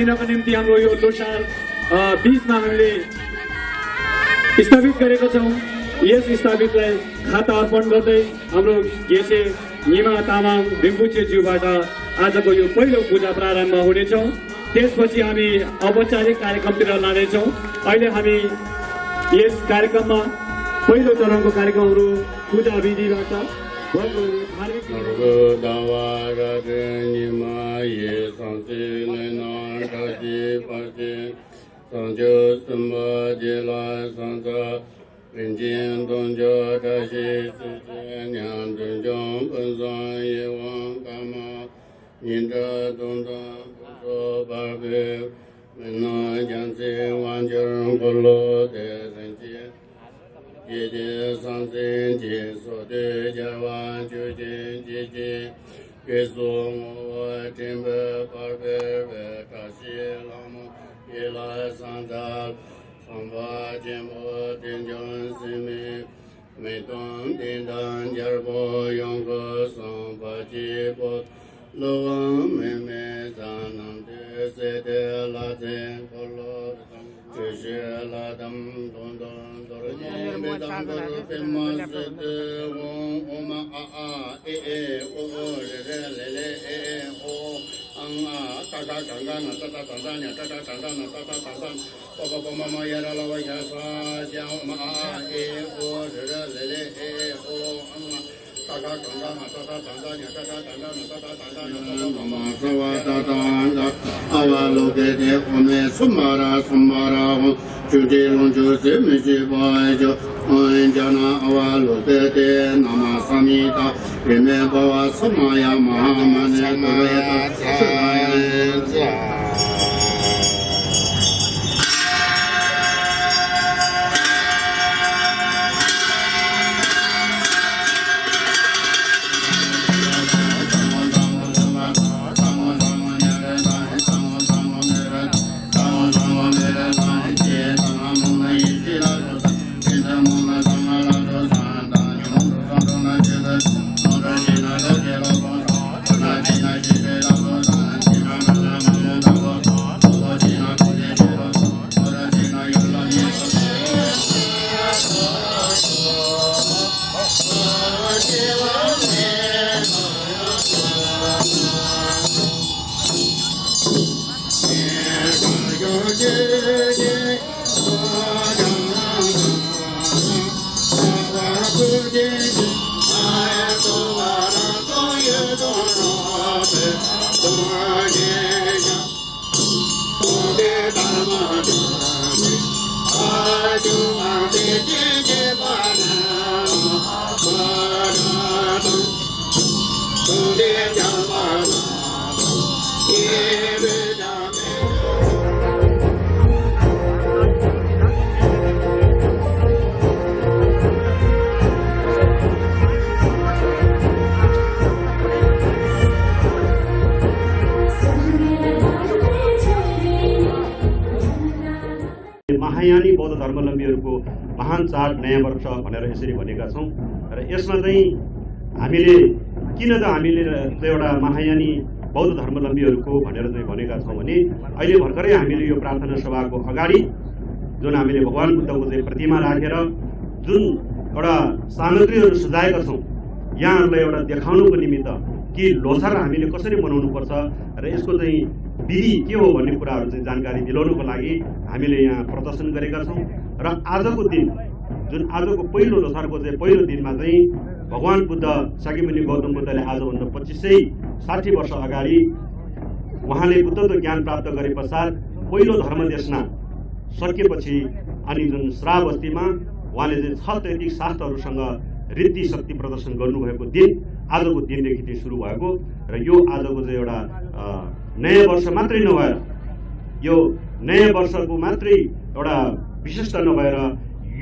दिनको निम्ति हाम्रो यो लोसार बीचमा हामीले स्थापित गरेका छौँ। यस स्थापितलाई खाता अर्पण गर्दै हाम्रो गेसे निमा तामाङ रिम्पुचेज्यूबाट आजको यो पहिलो पूजा प्रारम्भ हुनेछौँ। त्यसपछि हामी औपचारिक कार्यक्रमतिर लानेछौँ। अहिले हामी यस कार्यक्रममा पहिलो चरणको कार्यक्रमहरू पूजा विधिबाट महायानी बौद्ध धर्मावलम्बीहरूको महान चाड नयाँ वर्ष भनेर यसरी भनेका छौँ। र यसमा चाहिँ हामीले किन त हामीले एउटा महायानी बौद्ध धर्मावलम्बीहरूको भनेर चाहिँ भनेका छौँ भने अहिले भर्खरै हामीले यो प्रार्थना सभाको अगाडि जुन हामीले भगवान बुद्धको चाहिँ प्रतिमा राखेर जुन एउटा सामग्रीहरू सजाएका छौँ यहाँहरूलाई एउटा देखाउनुको निमित्त कि लोसार हामीले कसरी मनाउनुपर्छ र यसको चाहिँ विधि के हो भन्ने कुराहरू चाहिँ जानकारी दिलाउनुको लागि हामीले यहाँ प्रदर्शन गरेका छौँ। र आजको दिन जुन आजको पहिलो लोसारको चाहिँ पहिलो दिनमा चाहिँ भगवान बुद्ध शाक्यमुनि गौतम बुद्धले आजभन्दा 2560 वर्ष अगाडि उहाँले बुद्धत्व ज्ञान प्राप्त गरे पश्चात पहिलो धर्मदेशना सकिएपछि अनि जुन श्रावस्तीमा उहाँले चाहिँ 6 दैविक शास्त्रहरूसँग रीति शक्ति प्रदर्शन गर्नुभएको दिन आजको दिनदेखि चाहिँ सुरु भएको र यो आजको चाहिँ एउटा नयाँ वर्ष मात्रै नभएर यो नयाँ वर्षको मात्रै एउटा विशिष्ट नभएर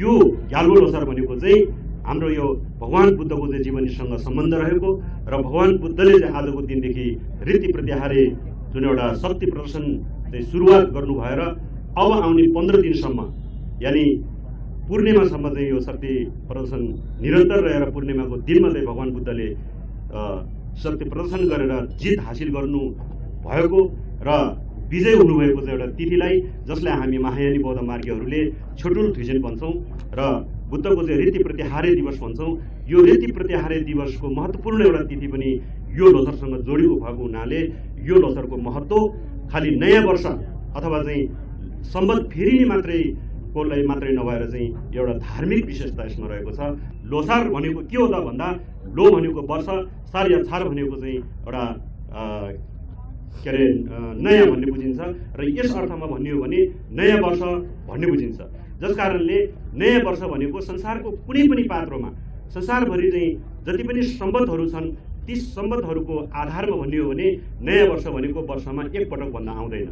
यो ग्याल्बो लोसार भनेको चाहिँ हाम्रो यो भगवान बुद्धको चाहिँ जीवनीसँग सम्बन्ध रहेको र भगवान बुद्धले चाहिँ आजको दिनदेखि रीति प्रत्याहारे जुन एउटा शक्ति प्रदर्शन चाहिँ सुरुवात गर्नु भएर अब आउने 15 दिनसम्म यानि पूर्णिमासम्म चाहिँ यो शक्ति प्रदर्शन निरन्तर रहेर पूर्णिमाको दिनमा चाहिँ भगवान बुद्धले शक्ति प्रदर्शन गरेर जित हासिल गर्नु भएको र विजय हुनुभएको चाहिँ एउटा तिथिलाई, जसलाई हामी महायानी बौद्ध मार्गीहरूले छोटुल थुइजेन भन्छौँ र बुद्धको चाहिँ रीति प्रतिहारे दिवस भन्छौँ। यो रीति प्रतिहारे दिवसको महत्त्वपूर्ण एउटा तिथि पनि यो लोसरसँग जोडिएको भएको हुनाले यो लोसरको महत्त्व खालि नयाँ वर्ष अथवा चाहिँ सम्बत फेरिने मात्रै नभएर चाहिँ एउटा धार्मिक विशेषता यसमा रहेको छ। लोसार भनेको के हो त भन्दा, लो भनेको वर्ष, सार या छार भनेको चाहिँ एउटा के अरे नयाँ भन्ने बुझिन्छ र यस अर्थमा भन्ने हो भने नयाँ वर्ष भन्ने बुझिन्छ। जस कारणले नयाँ वर्ष भनेको संसारको कुनै पनि पात्रोमा, संसारभरि चाहिँ जति पनि सम्बतहरू छन् ती सम्बतहरूको आधारमा भन्ने हो भने नयाँ वर्ष भनेको वर्षमा एकपटक भन्न आउँदैन।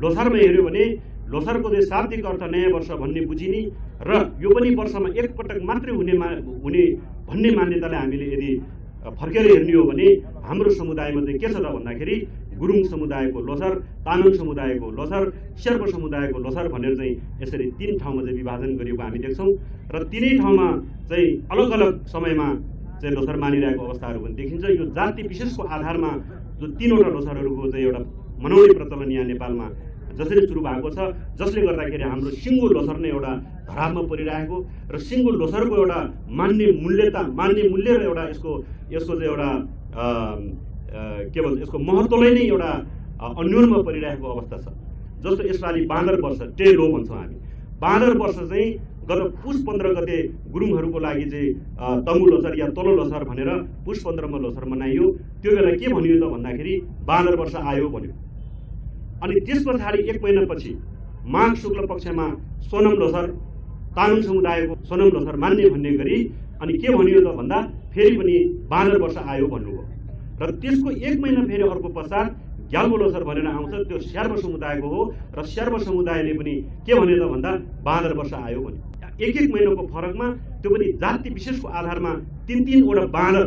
लोसारमा हेऱ्यो भने लोसारको चाहिँ शाब्दिक अर्थ नयाँ वर्ष भन्ने बुझिने र यो पनि वर्षमा एकपटक मात्रै हुने भन्ने मान्यतालाई हामीले यदि फर्केर हेर्ने हो भने हाम्रो समुदायमा चाहिँ के छ त भन्दाखेरि गुरुङ समुदायको लोसार, तामाङ समुदायको लोसार, शेर्पा समुदायको लोसार भनेर चाहिँ यसरी 3 ठाउँमा चाहिँ विभाजन गरिएको हामी देख्छौँ र तिनै ठाउँमा चाहिँ अलग अलग समयमा चाहिँ लोसार मानिरहेको अवस्थाहरू पनि देखिन्छ। यो जाति विशेषको आधारमा जो 3वटा लोसारहरूको चाहिँ एउटा मनाउने प्रचलन यहाँ नेपालमा जसरी सुरु भएको छ, जसले गर्दाखेरि हाम्रो सिङ्गो लोसार नै एउटा धरापमा परिरहेको र सिङ्गो लोसारको एउटा मान्ने मूल्य र एउटा यसको चाहिँ एउटा के भन्छ यसको महत्त्वलाई नै एउटा अन्योलमा परिरहेको अवस्था छ। जस्तो यसपालि बाँदर वर्ष टेलो भन्छौँ हामी। बाँदर वर्ष चाहिँ गत पुष 15 गते गुरुङहरूको लागि चाहिँ तमु लोसार या तल्लो लोसार भनेर पुष 15मा लोसार मनाइयो। त्यो बेला के भनियो त भन्दाखेरि बाँदर वर्ष आयो भन्यो। अनि त्यस पछाडि 1 महिनापछि माघ शुक्ल पक्षमा सोनम लोसार, तामाङ समुदायको सोनम लोसार मान्ने भन्ने गरी अनि के भनियो त भन्दा फेरि पनि बाँदर वर्ष आयो भन्नुभयो र त्यसको 1 महिना फेरि अर्को पश्चात ग्याल्बो लोसार भनेर आउँछ। त्यो शेर्पा समुदायको हो र शेर्पा समुदायले पनि के भन्यो त भन्दा बाँदर वर्ष आयो भन्यो। 1 महिनाको फरकमा त्यो पनि जाति विशेषको आधारमा 3-3वटा बाँदर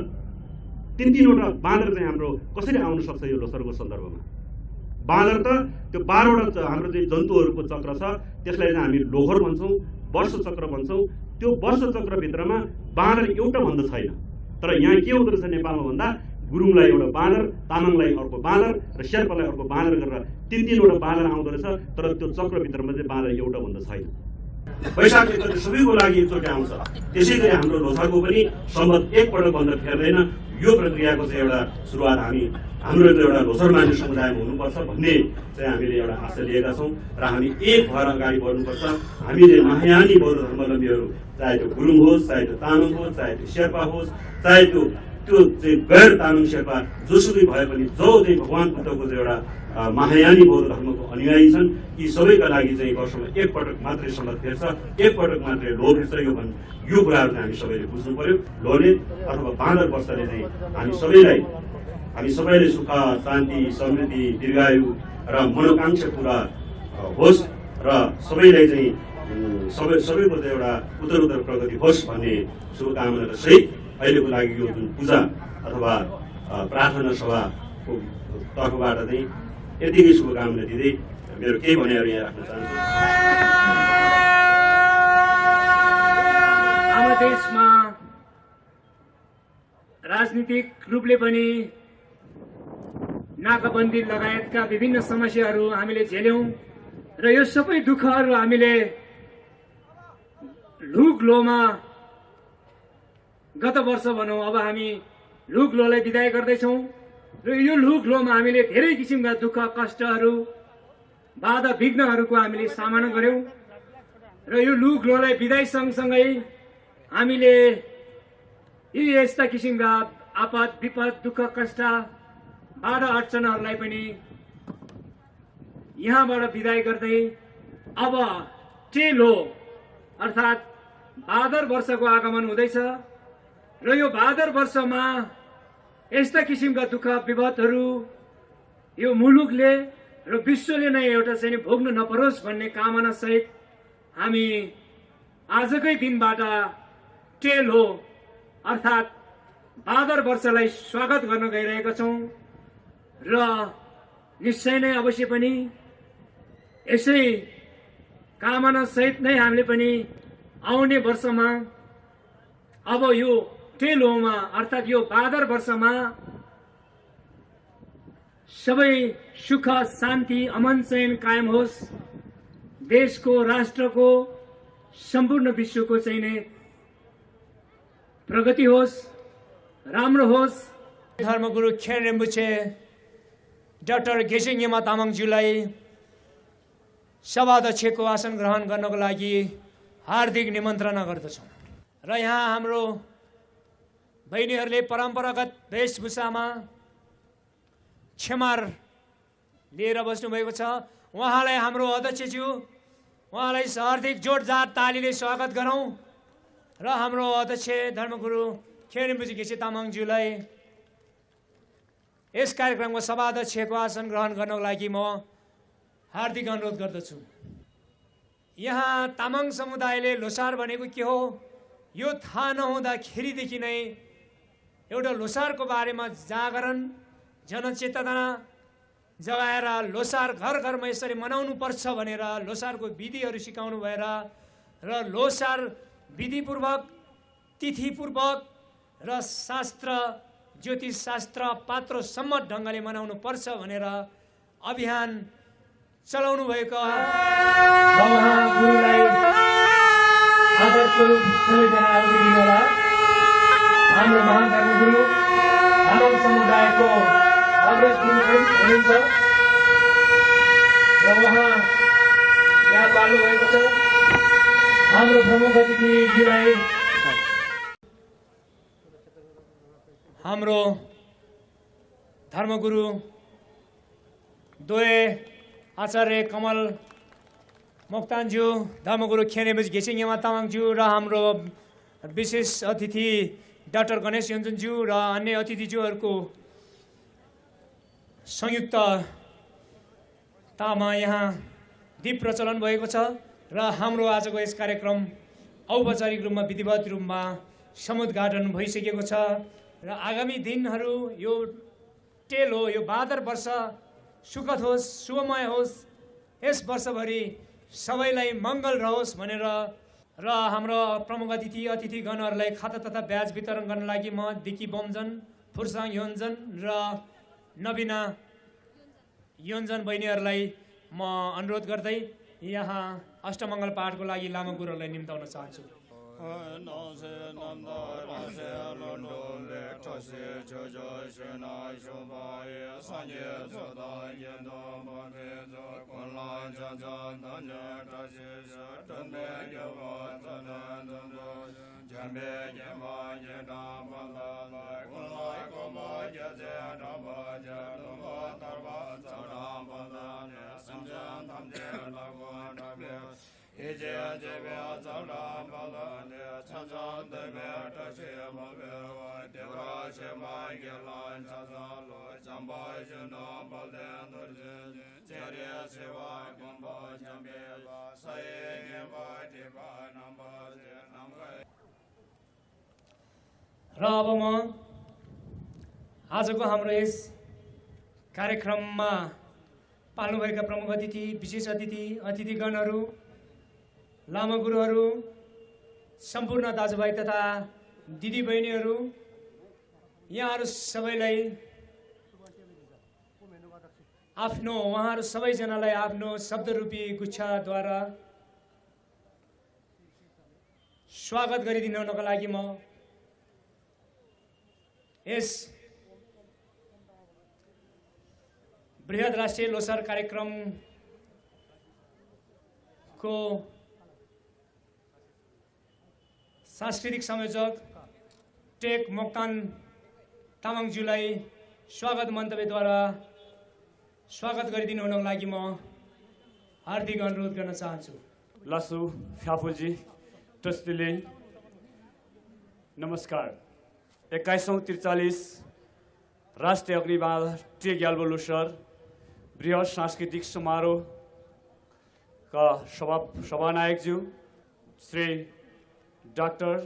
चाहिँ हाम्रो कसरी आउन सक्छ यो लोसारको सन्दर्भमा। बाँदर त त्यो 12वटा हाम्रो चाहिँ जन्तुहरूको चक्र छ, त्यसलाई चाहिँ हामी लोहर भन्छौँ, वर्ष चक्र भन्छौँ। त्यो वर्ष चक्रभित्रमा बाँदर एउटा भन्दा छैन। तर यहाँ के हुँदो रहेछ नेपालमा भन्दा गुरुङलाई एउटा बाँदर, तामाङलाई अर्को बाँदर र शेर्पालाई अर्को बाँदर गरेर 3-3वटा बाँदर आउँदो रहेछ। तर त्यो चक्रभित्रमा चाहिँ बाँदर एउटा भन्दा छैन। वैशाख गते सबैको लागि एकचोटि आउँछ। त्यसै गरी हाम्रो लोसारको पनि सम्बत एकपटक भन्दा फेर्दैन। यो प्रक्रियाको चाहिँ एउटा सुरुवात हाम्रो एउटा लोसार मान्ने समुदायमा हुनुपर्छ भन्ने चाहिँ हामीले एउटा आशा लिएका छौँ र हामी एक भएर अगाडि बढ्नुपर्छ। हामीले महायानी बौद्ध धर्मावलम्बीहरू, चाहे त्यो गुरुङ होस्, चाहे त्यो तामाङ होस्, चाहे त्यो शेर्पा होस्, चाहे त्यो चाहिँ गैर तामाङ शेर्पा जोसुकै भए पनि जो चाहिँ भगवान बुद्धको चाहिँ एउटा महायानी बौद्ध धर्मको अनुयायी छन्, यी सबैका लागि चाहिँ वर्षमा एकपटक मात्रै सम्बत फेर्छ, एकपटक मात्रै लो फेर्छ। यो कुराहरू चाहिँ हामी सबैले बुझ्नु पर्यो। लोले अथवा बाँदर वर्षले चाहिँ हामी सबैले सुख, शान्ति, समृद्धि, दीर्घायु र मनोकांक्षा पुरा होस् र सबैलाई चाहिँ सबैको चाहिँ एउटा उत्तरोत्तर प्रगति होस् भन्ने शुभकामना सहित अहिलेको लागि यो जुन पूजा अथवा प्रार्थना सभाको तर्फबाट चाहिँ यतिकै शुभकामना दिँदै मेरो केही भनेर यहाँ राख्न चाहन्छु। हाम्रो देशमा राजनीतिक रूपले पनि नाकाबन्दी लगायतका विभिन्न समस्याहरू हामीले झेल्यौं र यो सबै दुःखहरू हामीले लुगलोमा गत वर्ष भनौं, अब हामी लुगलोलाई विदाय गर्दैछौं र यो लुगलोमा हामीले धेरै किसिमका दुःख, कष्टहरू, बाधा विघ्नहरूको हामीले सामना गर्यौं र यो लुगलोलाई विदाय सँगसँगै हामीले यस्ता किसिमका आपद विपद, दुःख, कष्ट, बाधा अडचनहरूलाई पनि यहाँबाट विदाय गर्दै अब टेलो अर्थात् भादर वर्षको आगमन हुँदैछ र यो भादर वर्षमा यस्ता किसिमका दुःख विपदहरू यो मुलुकले र विश्वले नै एउटा चाहिँ भोग्न नपरोस् भन्ने कामना सहित हामी आजकै दिनबाट टेलो अर्थात् भादर वर्षलाई स्वागत गर्न गइरहेका छौं र निश्चय नै अवश्य पनि यसै कामना सहित नै हामीले पनि आउने वर्षमा अब यो टेलोमा अर्थात् यो भादर वर्षमा सबै सुख शान्ति अमन चयन कायम होस्, देशको राष्ट्रको सम्पूर्ण विश्वको चाहिने प्रगति होस्, राम्रो होस्। धर्मगुरु खेर रिम्बुछे डाक्टर गेसिङ येमा तामाङज्यूलाई सभाध्यक्षको आसन ग्रहण गर्नको लागि हार्दिक निमन्त्रणा गर्दछौँ। र यहाँ हाम्रो बहिनीहरूले परम्परागत वेशभूषामा क्षमार लिएर बस्नुभएको छ। उहाँलाई हाम्रो अध्यक्षज्यू, उहाँलाई हार्दिक जोडदार तालीले स्वागत गरौँ र हाम्रो अध्यक्ष धर्मगुरु खेर रिम्बुछे गेसी तामाङज्यूलाई यस कार्यक्रमको सभाध्यक्षको आसन ग्रहण गर्नको लागि म हार्दिक अनुरोध गर्दछु। यहाँ तामाङ समुदायले लोसार भनेको के हो यो थाहा नहुँदाखेरिदेखि नै एउटा लोसारको बारेमा जागरण जनचेतना जगाएर लोसार घर घरमा यसरी मनाउनु पर्छ भनेर लोसारको विधिहरू सिकाउनु भएर र लोसार विधिपूर्वक तिथिपूर्वक र शास्त्र ज्योतिष शास्त्र पात्रो सम्मत ढङ्गले मनाउनु पर्छ भनेर अभियान चलाउनु भएको गुरुलाई आदर स्वरूप सबैजना अघि दिनुहोला। हाम्रो महान धर्मगुरु तामाङ समुदायको अग्रज गुरु हुनुहुन्छ र उहाँ यहाँ पाल्नु भएको छ। हाम्रो प्रमुख अतिथिज्यूलाई हाम्रो धर्मगुरु दोए आचार्य कमल मोक्तानज्यू, धर्मगुरु खेर रिम्बुछे गेसिङ येमा तामाङज्यू र हाम्रो विशेष अतिथि डाक्टर गणेश योन्जनज्यू र अन्य अतिथिज्यूहरूको संयुक्ततामा यहाँ दीप प्रचलन भएको छ र हाम्रो आजको यस कार्यक्रम औपचारिक रूपमा विधिवत रूपमा समुद्घाटन भइसकेको छ र आगामी दिनहरू यो टेल हो, यो बहादुर वर्ष सुखद होस्, शुभमय होस्, यस वर्षभरि सबैलाई मङ्गल रहोस् भनेर र हाम्रो प्रमुख अतिथिगणहरूलाई खाता तथा ब्याज वितरण गर्न लागि म दिकी बमजन, फुर्साङ योन्जन र नबिना योन्जन बहिनीहरूलाई म अनुरोध गर्दै यहाँ अष्टमङ्गल पाठको लागि लामा गुरुहरूलाई निम्ताउन चाहन्छु। र अब म आजको हाम्रो यस कार्यक्रममा पाल्नुभएका प्रमुख अतिथि, विशेष अतिथिगणहरू, लामा गुरुहरू, सम्पूर्ण दाजुभाइ तथा दिदीबहिनीहरू, यहाँहरू सबैलाई उहाँहरू सबैजनालाई आफ्नो शब्दरूपी गुच्छाद्वारा स्वागत गरिदिनुको लागि म यस बृहत राष्ट्रिय लोसार कार्यक्रमको सांस्कृतिक संयोजक टेक मोक्तान तामाङज्यूलाई स्वागत मन्तव्यद्वारा स्वागत गरिदिनु हुनको लागि म हार्दिक अनुरोध गर्न चाहन्छु। लासु फ्याफुजी ट्रस्टीले नमस्कार। 2143 राष्ट्रिय अग्निबाण टी ग्याल्बो लोसार बृहत सांस्कृतिक समारोहका सभानायकज्यू श्री डाक्टर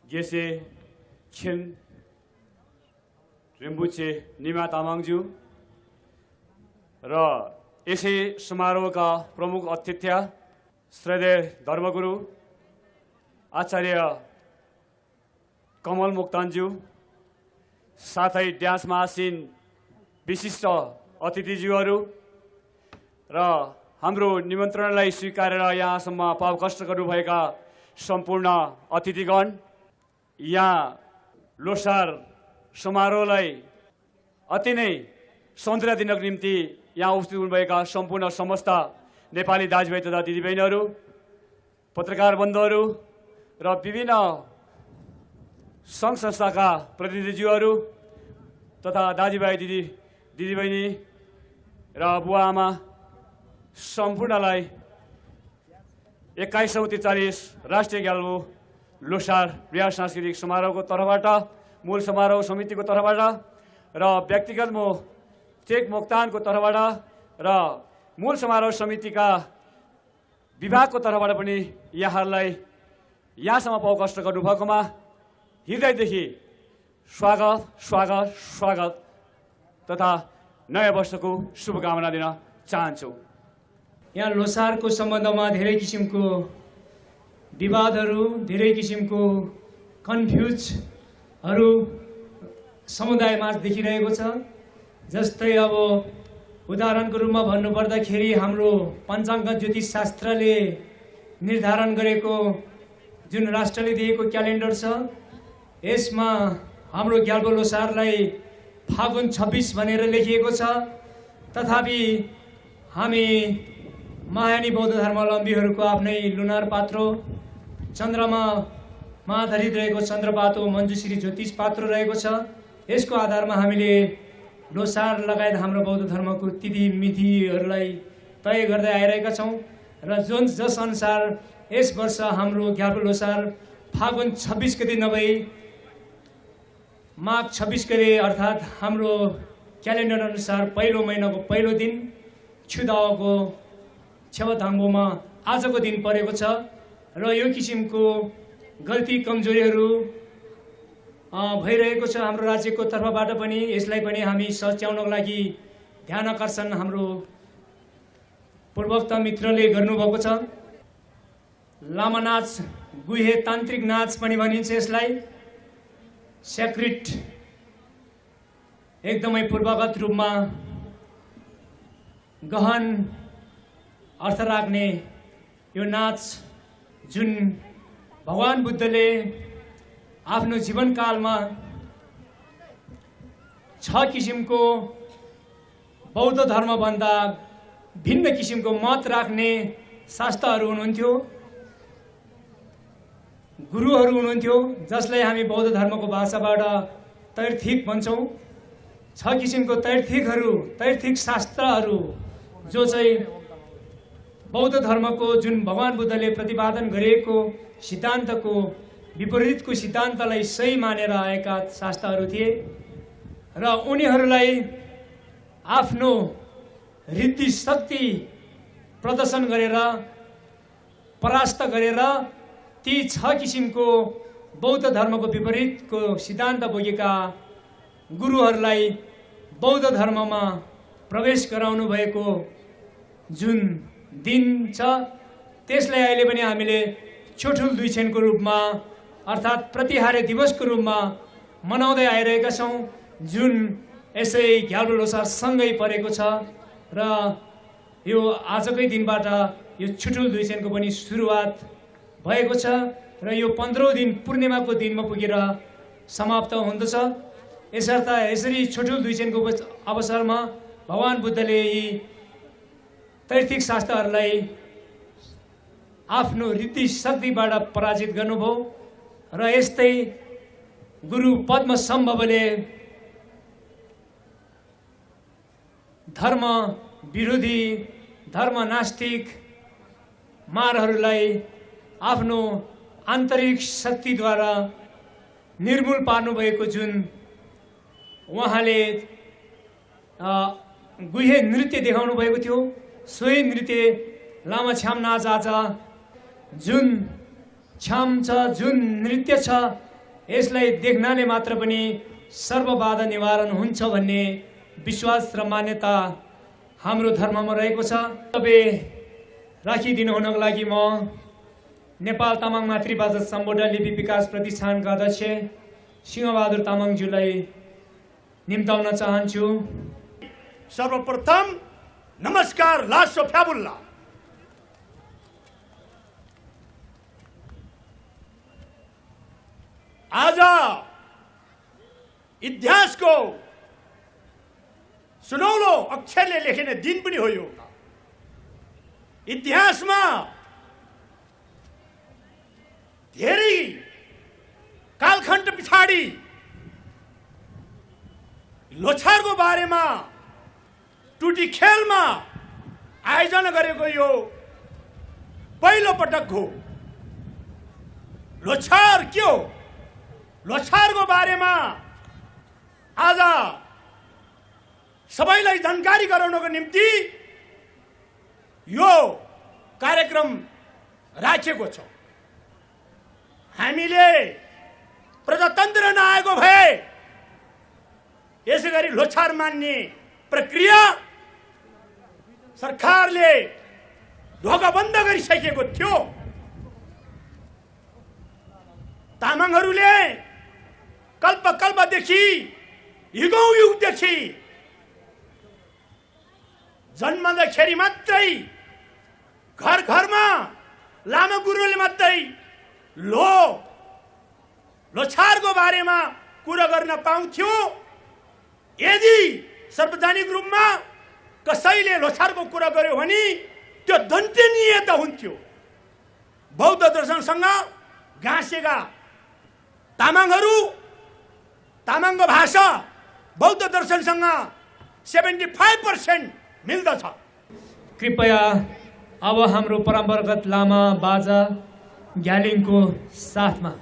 गेसे खेर रिम्बुछे निमा तामाङज्यू र यसै समारोहका प्रमुख अतिथि श्रद्धेय धर्मगुरु आचार्य कमल मोक्तानज्यू, साथै ड्यान्समा आसीन विशिष्ट अतिथिज्यूहरू र हाम्रो निमन्त्रणलाई स्वीकारेर यहाँसम्म पाउ कष्ट गर्नुभएका सम्पूर्ण अतिथिगण, यहाँ लोसार समारोहलाई अति नै सौन्दर्य दिनको निम्ति यहाँ उपस्थित हुनुभएका सम्पूर्ण समस्त नेपाली दाजुभाइ तथा दिदीबहिनीहरू, पत्रकार बन्धुहरू र विभिन्न सङ्घ संस्थाका प्रतिनिधिज्यूहरू तथा दाजुभाइ दिदीबहिनी र बुवा आमा सम्पूर्णलाई 21औं 43 राष्ट्रिय ग्याल्बो लोसार बृहत सांस्कृतिक समारोहको तर्फबाट, मूल समारोह समितिको तर्फबाट र व्यक्तिगत म चेक मोक्तानको तर्फबाट र मूल समारोह समितिका विभागको तर्फबाट पनि यहाँहरूलाई यहाँसम्म पाउ कष्ट गर्नुभएकोमा हृदयदेखि स्वागत स्वागत स्वागत तथा नयाँ वर्षको शुभकामना दिन चाहन्छु। यहाँ लोसारको सम्बन्धमा धेरै किसिमको विवादहरू, धेरै किसिमको कन्फ्युजहरू समुदायमा देखिरहेको छ। जस्तै अब उदाहरणको रूपमा भन्नुपर्दाखेरि हाम्रो पञ्चाङ्ग ज्योतिष शास्त्रले निर्धारण गरेको जुन राष्ट्रले दिएको क्यालेन्डर छ, यसमा हाम्रो ग्याल्बो लोसारलाई फागुन 26 भनेर लेखिएको छ। तथापि हामी महायानी बौद्ध धर्मावलम्बीहरूको आफ्नै लुनार पात्रो, चन्द्रमामा आधारित रहेको चन्द्रपातो मञ्जुश्री ज्योतिष पात्रो रहेको छ। यसको आधारमा हामीले लोसार लगायत हाम्रो बौद्ध धर्मको तिथि मितिहरूलाई तय गर्दै आइरहेका छौँ र जस अनुसार यस वर्ष हाम्रो ग्याल्बो लोसार फागुन 26 गते नभई माघ 26 गते अर्थात् हाम्रो क्यालेन्डर अनुसार पहिलो महिनाको पहिलो दिन छुदावको छेवाथाङ्गोमा आजको दिन परेको छ र यो किसिमको गल्ती कमजोरीहरू भइरहेको छ हाम्रो राज्यको तर्फबाट पनि। यसलाई पनि हामी सच्याउनको लागि ध्यान आकर्षण हाम्रो पूर्वोक्त मित्रले गर्नुभएको छ। लामा नाच, गुहे तान्त्रिक नाच पनि भनिन्छ यसलाई। सेक्रेट एकदमै पूर्वगत रूपमा गहन अर्थ राख्ने यो नाच जुन भगवान बुद्धले आफ्नो जीवनकालमा 6 किसिमको बौद्ध धर्मभन्दा भिन्न किसिमको मत राख्ने शास्त्रहरू हुनुहुन्थ्यो, गुरुहरू हुनुहुन्थ्यो, जसलाई हामी बौद्ध धर्मको भाषाबाट तैर्थिक भन्छौँ। 6 किसिमको तैर्थिक शास्त्रहरू जो चाहिँ बौद्ध धर्मको जुन भगवान बुद्धले प्रतिपादन गरेको सिद्धान्तको विपरीतको सिद्धान्तलाई सही मानेर आएका शास्त्रहरू थिए र उनीहरूलाई आफ्नो रीति शक्ति प्रदर्शन गरेर परास्त गरेर ती 6 किसिमको बौद्ध धर्मको विपरीतको सिद्धान्त बोकेका गुरुहरूलाई बौद्ध धर्ममा प्रवेश गराउनु भएको जुन दिन छ, त्यसलाई अहिले पनि हामीले छोठुल दुईछेनको रूपमा अर्थात् प्रतिहारे दिवसको रूपमा मनाउँदै आइरहेका छौँ, जुन यसै ग्याल्बो लोसारसँगै परेको छ र यो आजकै दिनबाट यो छोठुल दुईछेनको पनि सुरुवात भएको छ र यो 15औं दिन पूर्णिमाको दिनमा पुगेर समाप्त हुँदछ। यसर्थ यसरी छोठुल दुईछेनको अवसरमा भगवान बुद्धले यी तैर्थिक शास्त्रहरूलाई आफ्नो रीति शक्तिबाट पराजित गर्नुभयो र यस्तै गुरु पद्मसम्भवले धर्म विरोधी, धर्म नास्तिक मारहरूलाई आफ्नो आन्तरिक शक्तिद्वारा निर्मूल पार्नुभएको जुन उहाँले गुहे नृत्य देखाउनु भएको थियो, सोही नृत्य लामा छ्याम नाच आज जुन छ्याम छ, जुन नृत्य छ, यसलाई देख्नाले मात्र पनि सर्वबाधा निवारण हुन्छ भन्ने विश्वास र मान्यता हाम्रो धर्ममा रहेको छ। तपाईँ राखिदिनु हुनको लागि म नेपाल तामाङ मातृभाषा सम्बोधन लिपि विकास प्रतिष्ठानका अध्यक्ष सिंहबहादुर तामाङज्यूलाई निम्ताउन चाहन्छु। सर्वप्रथम नमस्कार लासो फ्याबुल्ला। आज इतिहासको सुनौलो अक्षरले लेखिने दिन पनि हो यो। इतिहासमा धेरै कालखण्ड पछाडि लोछारको बारेमा टुटी खेलमा आयोजना गरेको यो पहिलो पटक हो। लोछार के हो? लोछारको बारेमा आज सबैलाई जानकारी गराउनको निम्ति यो कार्यक्रम राखेको छ। हामीले प्रजातन्त्र नआएको भए यसै गरी लोछार मान्ने प्रक्रिया सरकारले ढोका बन्द गरिसकेको थियो। तामाङहरूले कल्पकल्पदेखि युगौं युगदेखि जन्मदाखेरि मात्रै घर घरमा लामा गुरुले मात्रै लोछारको बारेमा कुरा गर्न पाउँथ्यो। यदि सार्वजनिक रूपमा कसैले लोछारको कुरा गर्यो भने त्यो दण्डनीय त हुन्थ्यो। बौद्ध दर्शनसँग गाँसेका तामाङहरू, तामाङको भाषा बौद्ध दर्शनसँग 75% मिल्दछ। कृपया अब हाम्रो परम्परागत लामा बाजा ग्यालिङको साथमा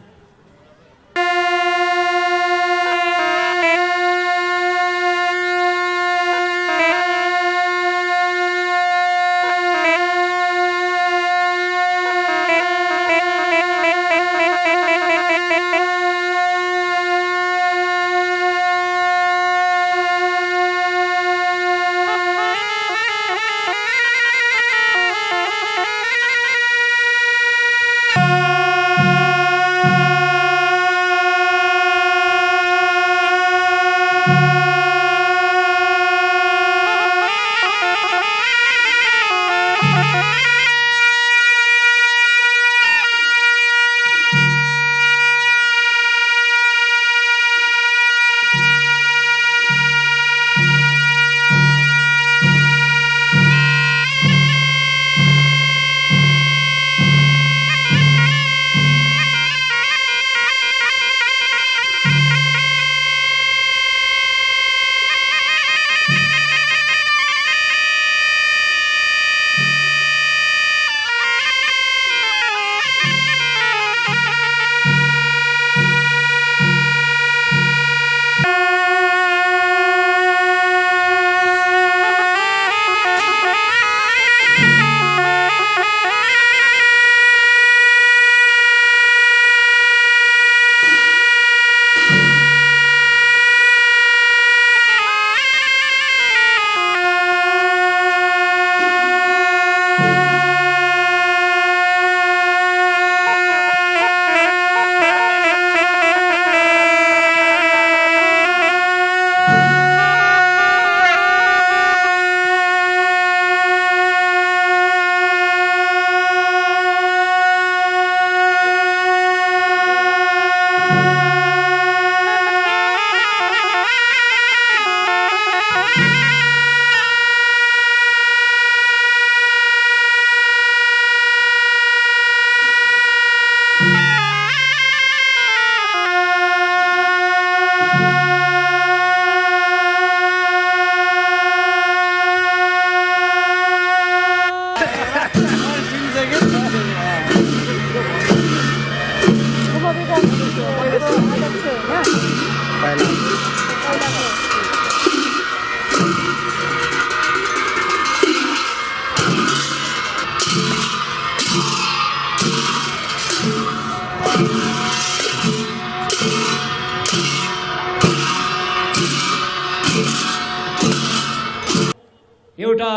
एउटा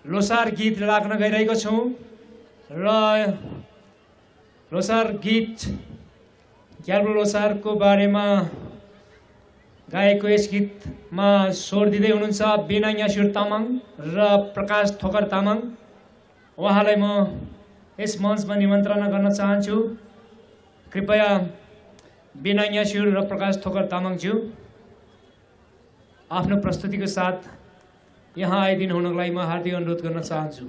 लोसार गीत राख्न गइरहेको छौँ र लोसार गीत ग्याल्बो लोसारको बारेमा गाएको यस गीतमा स्वर दिँदै हुनुहुन्छ बिना यासुर तामाङ र प्रकाश थोकर तामाङ। उहाँलाई म यस मञ्चमा निमन्त्रणा गर्न चाहन्छु। कृपया बिना यासुर र प्रकाश थोकर तामाङज्यू आफ्नो प्रस्तुतिको साथ यहाँ आइदिनु हुनको लागि म हार्दिक अनुरोध गर्न चाहन्छु।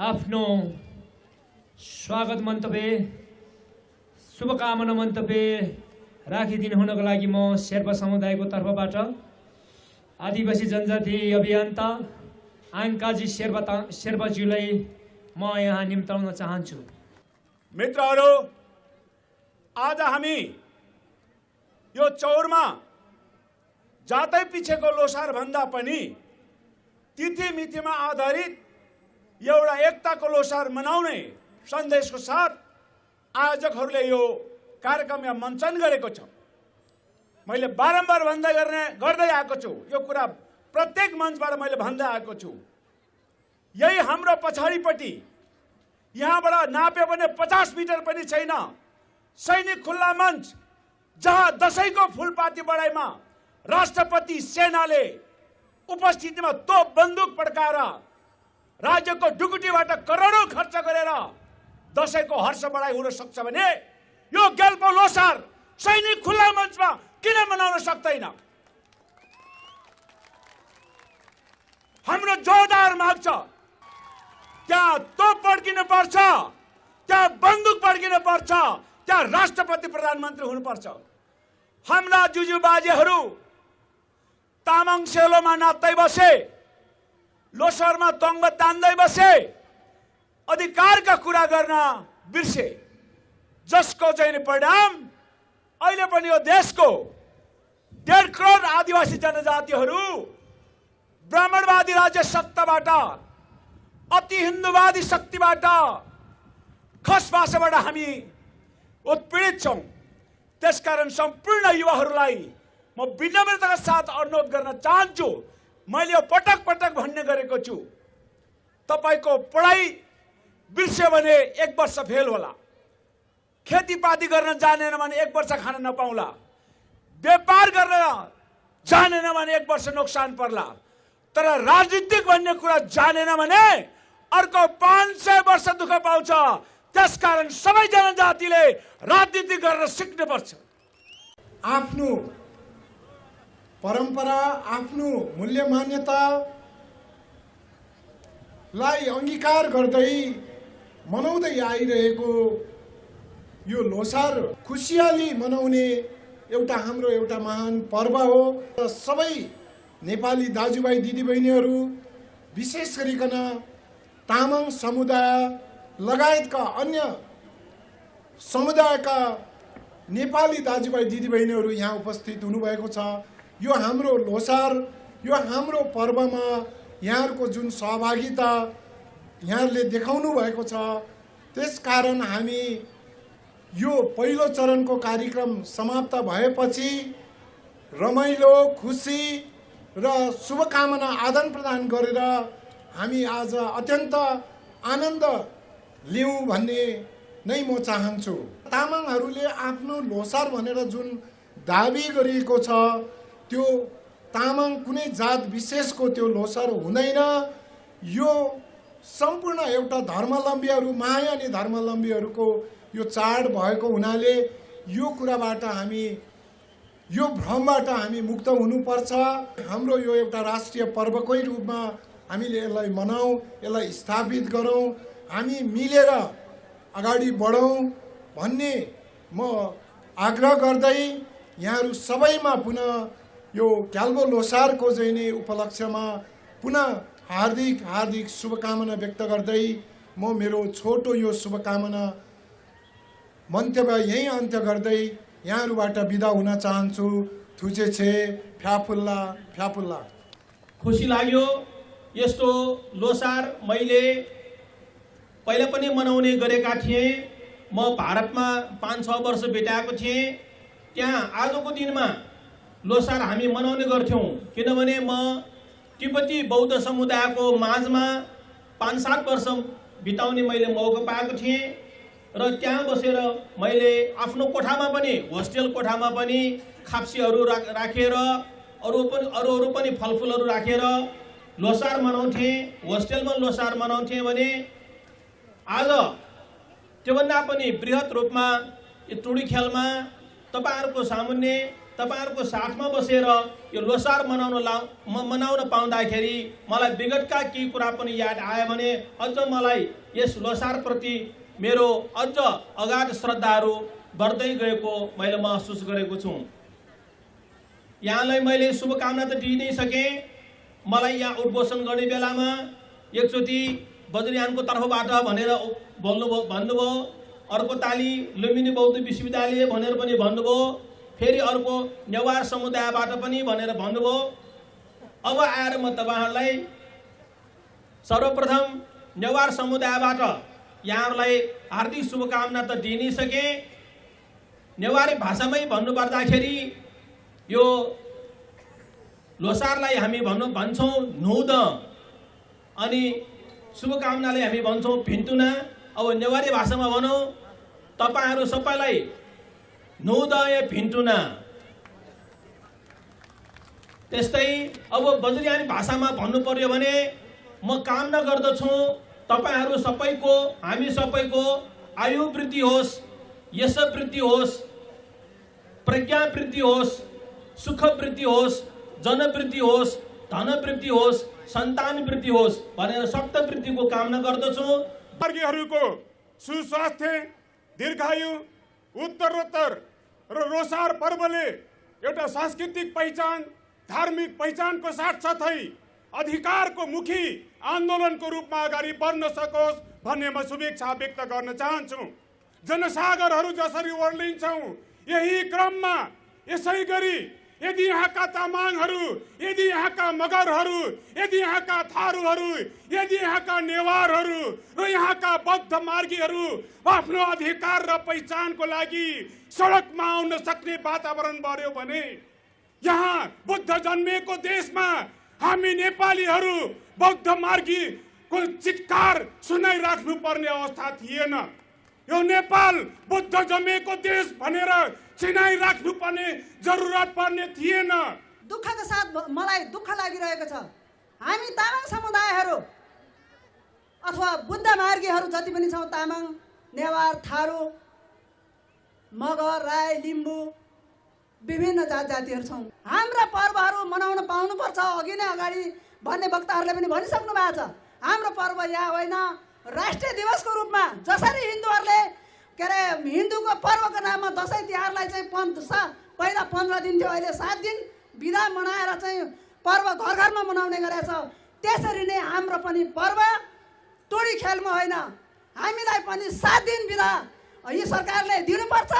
आफ्नो स्वागत मन्तव्य शुभकामना मन्तव्य राखिदिनु हुनको लागि म शेर्पा समुदायको तर्फबाट आदिवासी जनजाति अभियन्ता आङ्काजी शेर्पाज्यूलाई म यहाँ निम्ताउन चाहन्छु। मित्रहरू, आज हामी यो चौरमा जातै पिछेको लोसार भन्दा पनि तिथि मितिमा आधारित एउटा एकताको लोसार मनाउने सन्देशको साथ आयोजकहरूले यो कार्यक्रम यहाँ मञ्चन गरेको छ। मैले बारम्बार गर्दै आएको छु, यो कुरा प्रत्येक मञ्चबाट मैले भन्दै आएको छु। यही हाम्रो पछाडिपट्टि यहाँबाट नाप्यो भने 50 मिटर पनि छैन सैनिक खुल्ला मञ्च, जहाँ दशैंको फुलपाती बढाइमा राष्ट्रपति सेनाले उपस्थितिमा तोप बन्दुक पड्काएर राज्यको ढुकुटीबाट करोडौं खर्च गरेर दशैंको हर्ष बढाइ हुन सक्छ भने यो गेल्पो लोसार सैनिक खुल्ला मञ्चमा किन मनाउन सक्दैन? हाम्रो जोरदार माग छ, त्यहाँ तोप पड्किनु पर्छ, त्यहाँ बन्दुक पड्किनु पर्छ, त्यहाँ राष्ट्रपति प्रधानमन्त्री हुनुपर्छ। हाम्रा जुजुबाजेहरू तामाङ सेलोमा नाच्दै बसे, लोसारमा तङ्ग तान्दै बसे, अधिकारका कुरा गर्न बिर्से, जसको चाहिँ परिणाम अहिले पनि यो देशको 1.5 करोड आदिवासी जनजातिहरू ब्राह्मणवादी राज्य सत्ताबाट, अति हिन्दुवादी शक्तिबाट, खस भाषाबाट हामी उत्पीडित छौं। त्यसकारण सम्पूर्ण युवाहरूलाई म विनम्रताका साथ अनुरोध गर्न चाहन्छु। मैले यो पटक पटक भन्ने गरेको छु, तपाईको पढाइ बिर्स्यो भने 1 वर्ष फेल होला, खेतीपाती गर्न जानेन भने 1 वर्ष खान नपाउला, व्यापार गर्न जानेन भने 1 वर्ष नोक्सान पर्ला, तर राजनीतिक भन्ने कुरा जानेन भने अर्को 500 वर्ष दुःख पाउँछ। त्यसकारण सबै जनजातिले राजनीति गर्न सिक्नुपर्छ। आफ्नो परम्परा, आफ्नो मूल्य मान्यतालाई अंगीकार गर्दै मनाउँदै आइरहेको यो लोसार खुसियाली मनाउने एउटा महान पर्व हो। सबै नेपाली दाजुभाइ दिदीबहिनीहरू, विशेष गरिकन तामाङ समुदाय लगायतका अन्य समुदायका नेपाली दाजुभाइ दिदीबहिनीहरू यहाँ उपस्थित हुनुभएको छ। यो हाम्रो लोसार, यो हाम्रो पर्वमा यहाँहरूको जुन सहभागिता यहाँहरूले देखाउनु भएको छ, त्यसकारण हामी यो पहिलो चरणको कार्यक्रम समाप्त भएपछि रमाइलो, खुसी र शुभकामना आदान प्रदान गरेर हामी आज अत्यन्त आनन्द लियौँ भन्ने नै म चाहन्छु। तामाङहरूले आफ्नो लोसार भनेर जुन दाबी गरिएको छ, त्यो तामाङ कुनै जात विशेषको त्यो लोसार हुँदैन। यो सम्पूर्ण एउटा धर्मावलम्बीहरू महायानी धर्मावलम्बीहरूको यो चाड भएको हुनाले यो कुराबाट हामी यो भ्रमबाट हामी मुक्त हुनुपर्छ। हाम्रो यो एउटा राष्ट्रिय पर्वकै रूपमा हामीले यसलाई मनाऊ, यसलाई स्थापित गरौँ, हामी मिलेर अगाडि बढौँ भन्ने म आग्रह गर्दै यहाँहरू सबैमा पुनः यो क्याल्बो लोसारको चाहिँ नै उपलक्ष्यमा पुनः हार्दिक हार्दिक शुभकामना व्यक्त गर्दै म मेरो छोटो यो शुभकामना मन्तव्य यही अन्त्य गर्दै यहाँहरूबाट बिदा हुन चाहन्छु। थुचे छे फ्याफुल्ला फ्याफुल्ला। खुसी लाग्यो यस्तो लोसार मैले पहिला पनि मनाउने गरेका थिएँ। म भारतमा 5-6 वर्ष बिताएको थिएँ। त्यहाँ आजको दिनमा लोसार हामी मनाउने गर्थ्यौँ, किनभने म तिब्बती बौद्ध समुदायको माझमा 5-7 वर्ष बिताउने मैले मौका पाएको थिएँ र त्यहाँ बसेर मैले आफ्नो कोठामा पनि होस्टेल कोठामा पनि खाप्सीहरू राखेर अरू पनि फलफुलहरू राखेर लोसार मनाउँथेँ। होस्टेलमा लोसार मनाउँथेँ भने आज त्योभन्दा पनि बृहत रूपमा यो टुडी खेलमा तपाईँहरूको सामुन्ने तपाईँहरूको साथमा बसेर यो लोसार मनाउन पाउँदाखेरि मलाई विगतका केही कुरा पनि याद आयो भने अझ मलाई यस लोसारप्रति मेरो अझ अगाध श्रद्धाहरू बढ्दै गएको मैले महसुस गरेको छु। यहाँलाई मैले शुभकामना त दिइ नै सकेँ। मलाई यहाँ उद्घोषण गर्ने बेलामा एकचोटि वज्रयानको तर्फबाट भनेर भन्नुभयो, अर्को ताली लुम्बिनी बौद्ध विश्वविद्यालय भनेर पनि भन्नुभयो, फेरि अर्को नेवार समुदायबाट पनि भनेर भन्नुभयो। अब आएर म तपाईँहरूलाई सर्वप्रथम नेवार समुदायबाट यहाँहरूलाई हार्दिक शुभकामना त दिइ नै सकेँ। नेवारी भाषामै भन्नुपर्दाखेरि यो लोसारलाई हामी भन्छौँ नुद, अनि शुभकामनालाई हामी भन्छौँ भिन्तुना। अब नेवारी भाषामा भनौँ तपाईँहरू सबैलाई नुदय भिन्तुना। त्यस्तै अब बज्रियानी भाषामा भन्नु पर्यो भने म कामना गर्दछु तपाईहरू सबैको, हामी सबैको आयु वृद्धि होस्, यश वृद्धि होस्, प्रज्ञा वृद्धि होस्, सुख वृद्धि होस्, जन वृद्धि होस्, धन वृद्धि होस्, सन्तान वृद्धि होस् भनेर सप्त वृद्धिको कामना गर्दछु। वर्गीयहरूको सुस्वास्थ्य, दीर्घायु, उत्तरोत्तर र लोसार पर्वले एउटा सांस्कृतिक पहिचान, धार्मिक पहिचानको साथसाथै अधिकारको मुखी आन्दोलनको रूपमा अगाडि बढ्न सकोस् भन्ने म शुभेच्छा व्यक्त गर्न चाहन्छु। जनसागरहरू जसरी ओर्लिन्छौँ यही क्रममा यसै गरी यदि यहाँका तामाङहरू, यदि यहाँका मगरहरू, यदि यहाँका थारूहरू, यदि यहाँका नेवारहरू र यहाँका बौद्ध मार्गीहरू आफ्नो अधिकार र पहिचानको लागि सडकमा आउन सक्ने वातावरण बढ्यो भने यहाँ बुद्ध जन्मेको देशमा हामी नेपालीहरू बौद्ध मार्गीको चित्कार सुनाइराख्नु पर्ने अवस्था थिएन। यो नेपाल बुद्ध जन्मेको देश भनेर चिनाइराख्नु पर्ने जरुरत पर्ने थिएन। दुःखका साथ मलाई दुःख लागिरहेको छ। हामी तामाङ समुदायहरू अथवा बुद्ध मार्गीहरू जति पनि छौँ, तामाङ, नेवार, थारू, मगर, राई, लिम्बू, विभिन्न जात जातिहरू छौँ। हाम्रा पर्वहरू मनाउन पाउनुपर्छ। अघि नै अगाडि भन्ने वक्ताहरूले पनि भनिसक्नु भएको छ। हाम्रो पर्व यहाँ होइन, राष्ट्रिय दिवसको रूपमा जसरी हिन्दूहरूले के अरे हिन्दूको पर्वको नाममा दसैँ तिहारलाई चाहिँ पहिला 15 दिन थियो, अहिले 7 दिन बिदा मनाएर चाहिँ पर्व घर घरमा मनाउने गरेछ। त्यसरी नै हाम्रो पनि पर्व टोडी खेलमा होइन, हामीलाई पनि 7 दिन बिदा यी सरकारले दिनुपर्छ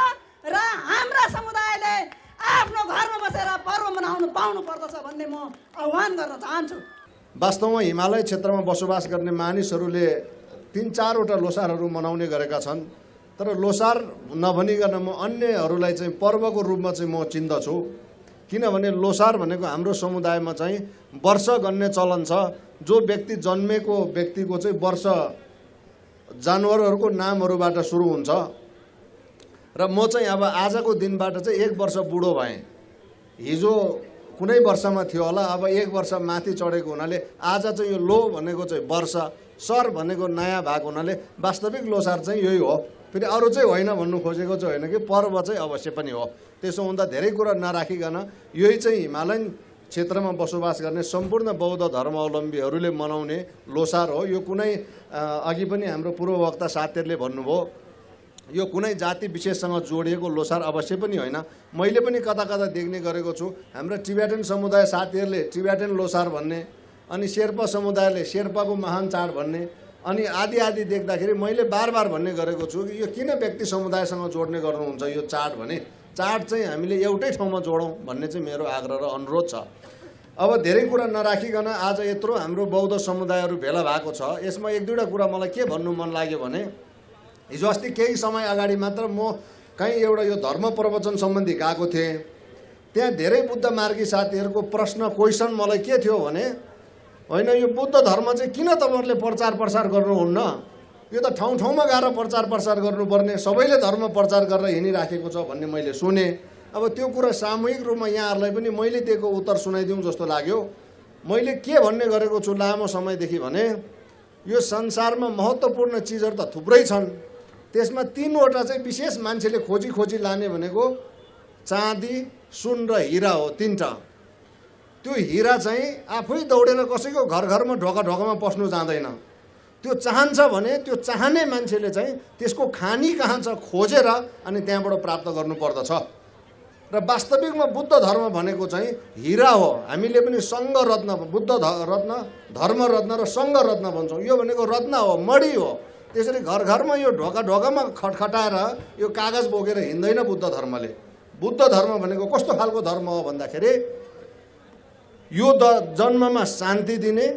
र हाम्रा समुदायले आफ्नो घरमा बसेर पर्व मनाउनु पाउनु पर्दछ भन्ने म आह्वान गर्न चाहन्छु। वास्तवमा हिमालय क्षेत्रमा बसोबास गर्ने मानिसहरूले 3-4 वटा लोसारहरू मनाउने गरेका छन्। तर लोसार नभनिकन म अन्यहरूलाई चाहिँ पर्वको रूपमा चाहिँ म चिन्दछु। किनभने लोसार भनेको हाम्रो समुदायमा चाहिँ वर्ष गन्ने चलन छ। जो व्यक्ति जन्मेको व्यक्तिको चाहिँ वर्ष जानवरहरूको नामहरूबाट सुरु हुन्छ र म चाहिँ अब आजको दिनबाट चाहिँ 1 वर्ष बुढो भएँ। हिजो कुनै वर्षमा थियो होला, अब 1 वर्ष माथि चढेको हुनाले आज चाहिँ यो लो भनेको चाहिँ वर्ष, सर भनेको नयाँ भएको हुनाले वास्तविक लोसार चाहिँ यही हो। फेरि अरू चाहिँ होइन भन्नु खोजेको चाहिँ होइन कि पर्व चाहिँ अवश्य पनि हो। त्यसो हुँदा धेरै कुरा नराखिकन यही चाहिँ हिमालयन क्षेत्रमा बसोबास गर्ने सम्पूर्ण बौद्ध धर्मावलम्बीहरूले मनाउने लोसार हो। यो कुनै अघि पनि हाम्रो पूर्ववक्ता साथीहरूले भन्नुभयो, यो कुनै जाति विशेषसँग जोडिएको लोसार अवश्य पनि होइन। मैले पनि कता कता देख्ने गरेको छु, हाम्रो टिबेटन समुदाय साथीहरूले टिबेटन लोसार भन्ने, अनि शेर्पा समुदायले शेर्पाको महान चाड भन्ने, अनि आदि आदि देख्दाखेरि मैले बार बार भन्ने गरेको छु कि यो किन व्यक्ति समुदायसँग जोड्ने गर्नुहुन्छ यो चाड भने, चाड चाहिँ हामीले एउटै ठाउँमा जोडौँ भन्ने चाहिँ मेरो आग्रह र अनुरोध छ। अब धेरै कुरा नराखिकन आज यत्रो हाम्रो बौद्ध समुदायहरू भेला भएको छ, यसमा 1-2वटा कुरा मलाई के भन्नु मन लाग्यो भने, हिजो अस्ति केही समय अगाडि मात्र म कहीँ एउटा यो धर्म प्रवचन सम्बन्धी गएको थिएँ। त्यहाँ धेरै बुद्ध मार्गी साथीहरूको क्वेसन मलाई के थियो भने, होइन यो बुद्ध धर्म चाहिँ किन तपाईँहरूले प्रचार प्रसार गर्नुहुन्न, यो त ठाउँ ठाउँमा गएर प्रचार प्रसार गर्नुपर्ने, सबैले धर्म प्रचार गरेर हिँडिराखेको छ भन्ने मैले सुने। अब त्यो कुरा सामूहिक रूपमा यहाँहरूलाई पनि मैले दिएको उत्तर सुनाइदिउँ जस्तो लाग्यो। मैले के भन्ने गरेको छु लामो समयदेखि भने, यो संसारमा महत्त्वपूर्ण चिजहरू त थुप्रै छन्, त्यसमा 3वटा चाहिँ विशेष मान्छेले खोजी खोजी लाने भनेको चाँदी, सुन र हिरा हो। 3टा। त्यो हिरा चाहिँ आफै दौडेर कसैको घर घरमा ढोका ढोकामा पस्नु जाँदैन। त्यो चाहन्छ भने त्यो चाहने मान्छेले चाहिँ त्यसको खानी कहाँ छ खोजेर अनि त्यहाँबाट प्राप्त गर्नुपर्दछ। र वास्तविकमा बुद्ध धर्म भनेको चाहिँ हिरा हो। हामीले पनि सङ्घ रत्न, बुद्ध रत्न, धर्म रत्न र सङ्घ रत्न भन्छौँ। यो भनेको रत्न हो, मडी हो। त्यसरी घर घरमा यो ढोका ढोकामा खटखटाएर यो कागज बोकेर हिँड्दैन बुद्ध धर्मले। बुद्ध धर्म भनेको कस्तो खालको धर्म हो भन्दाखेरि यो जन्ममा शान्ति दिने,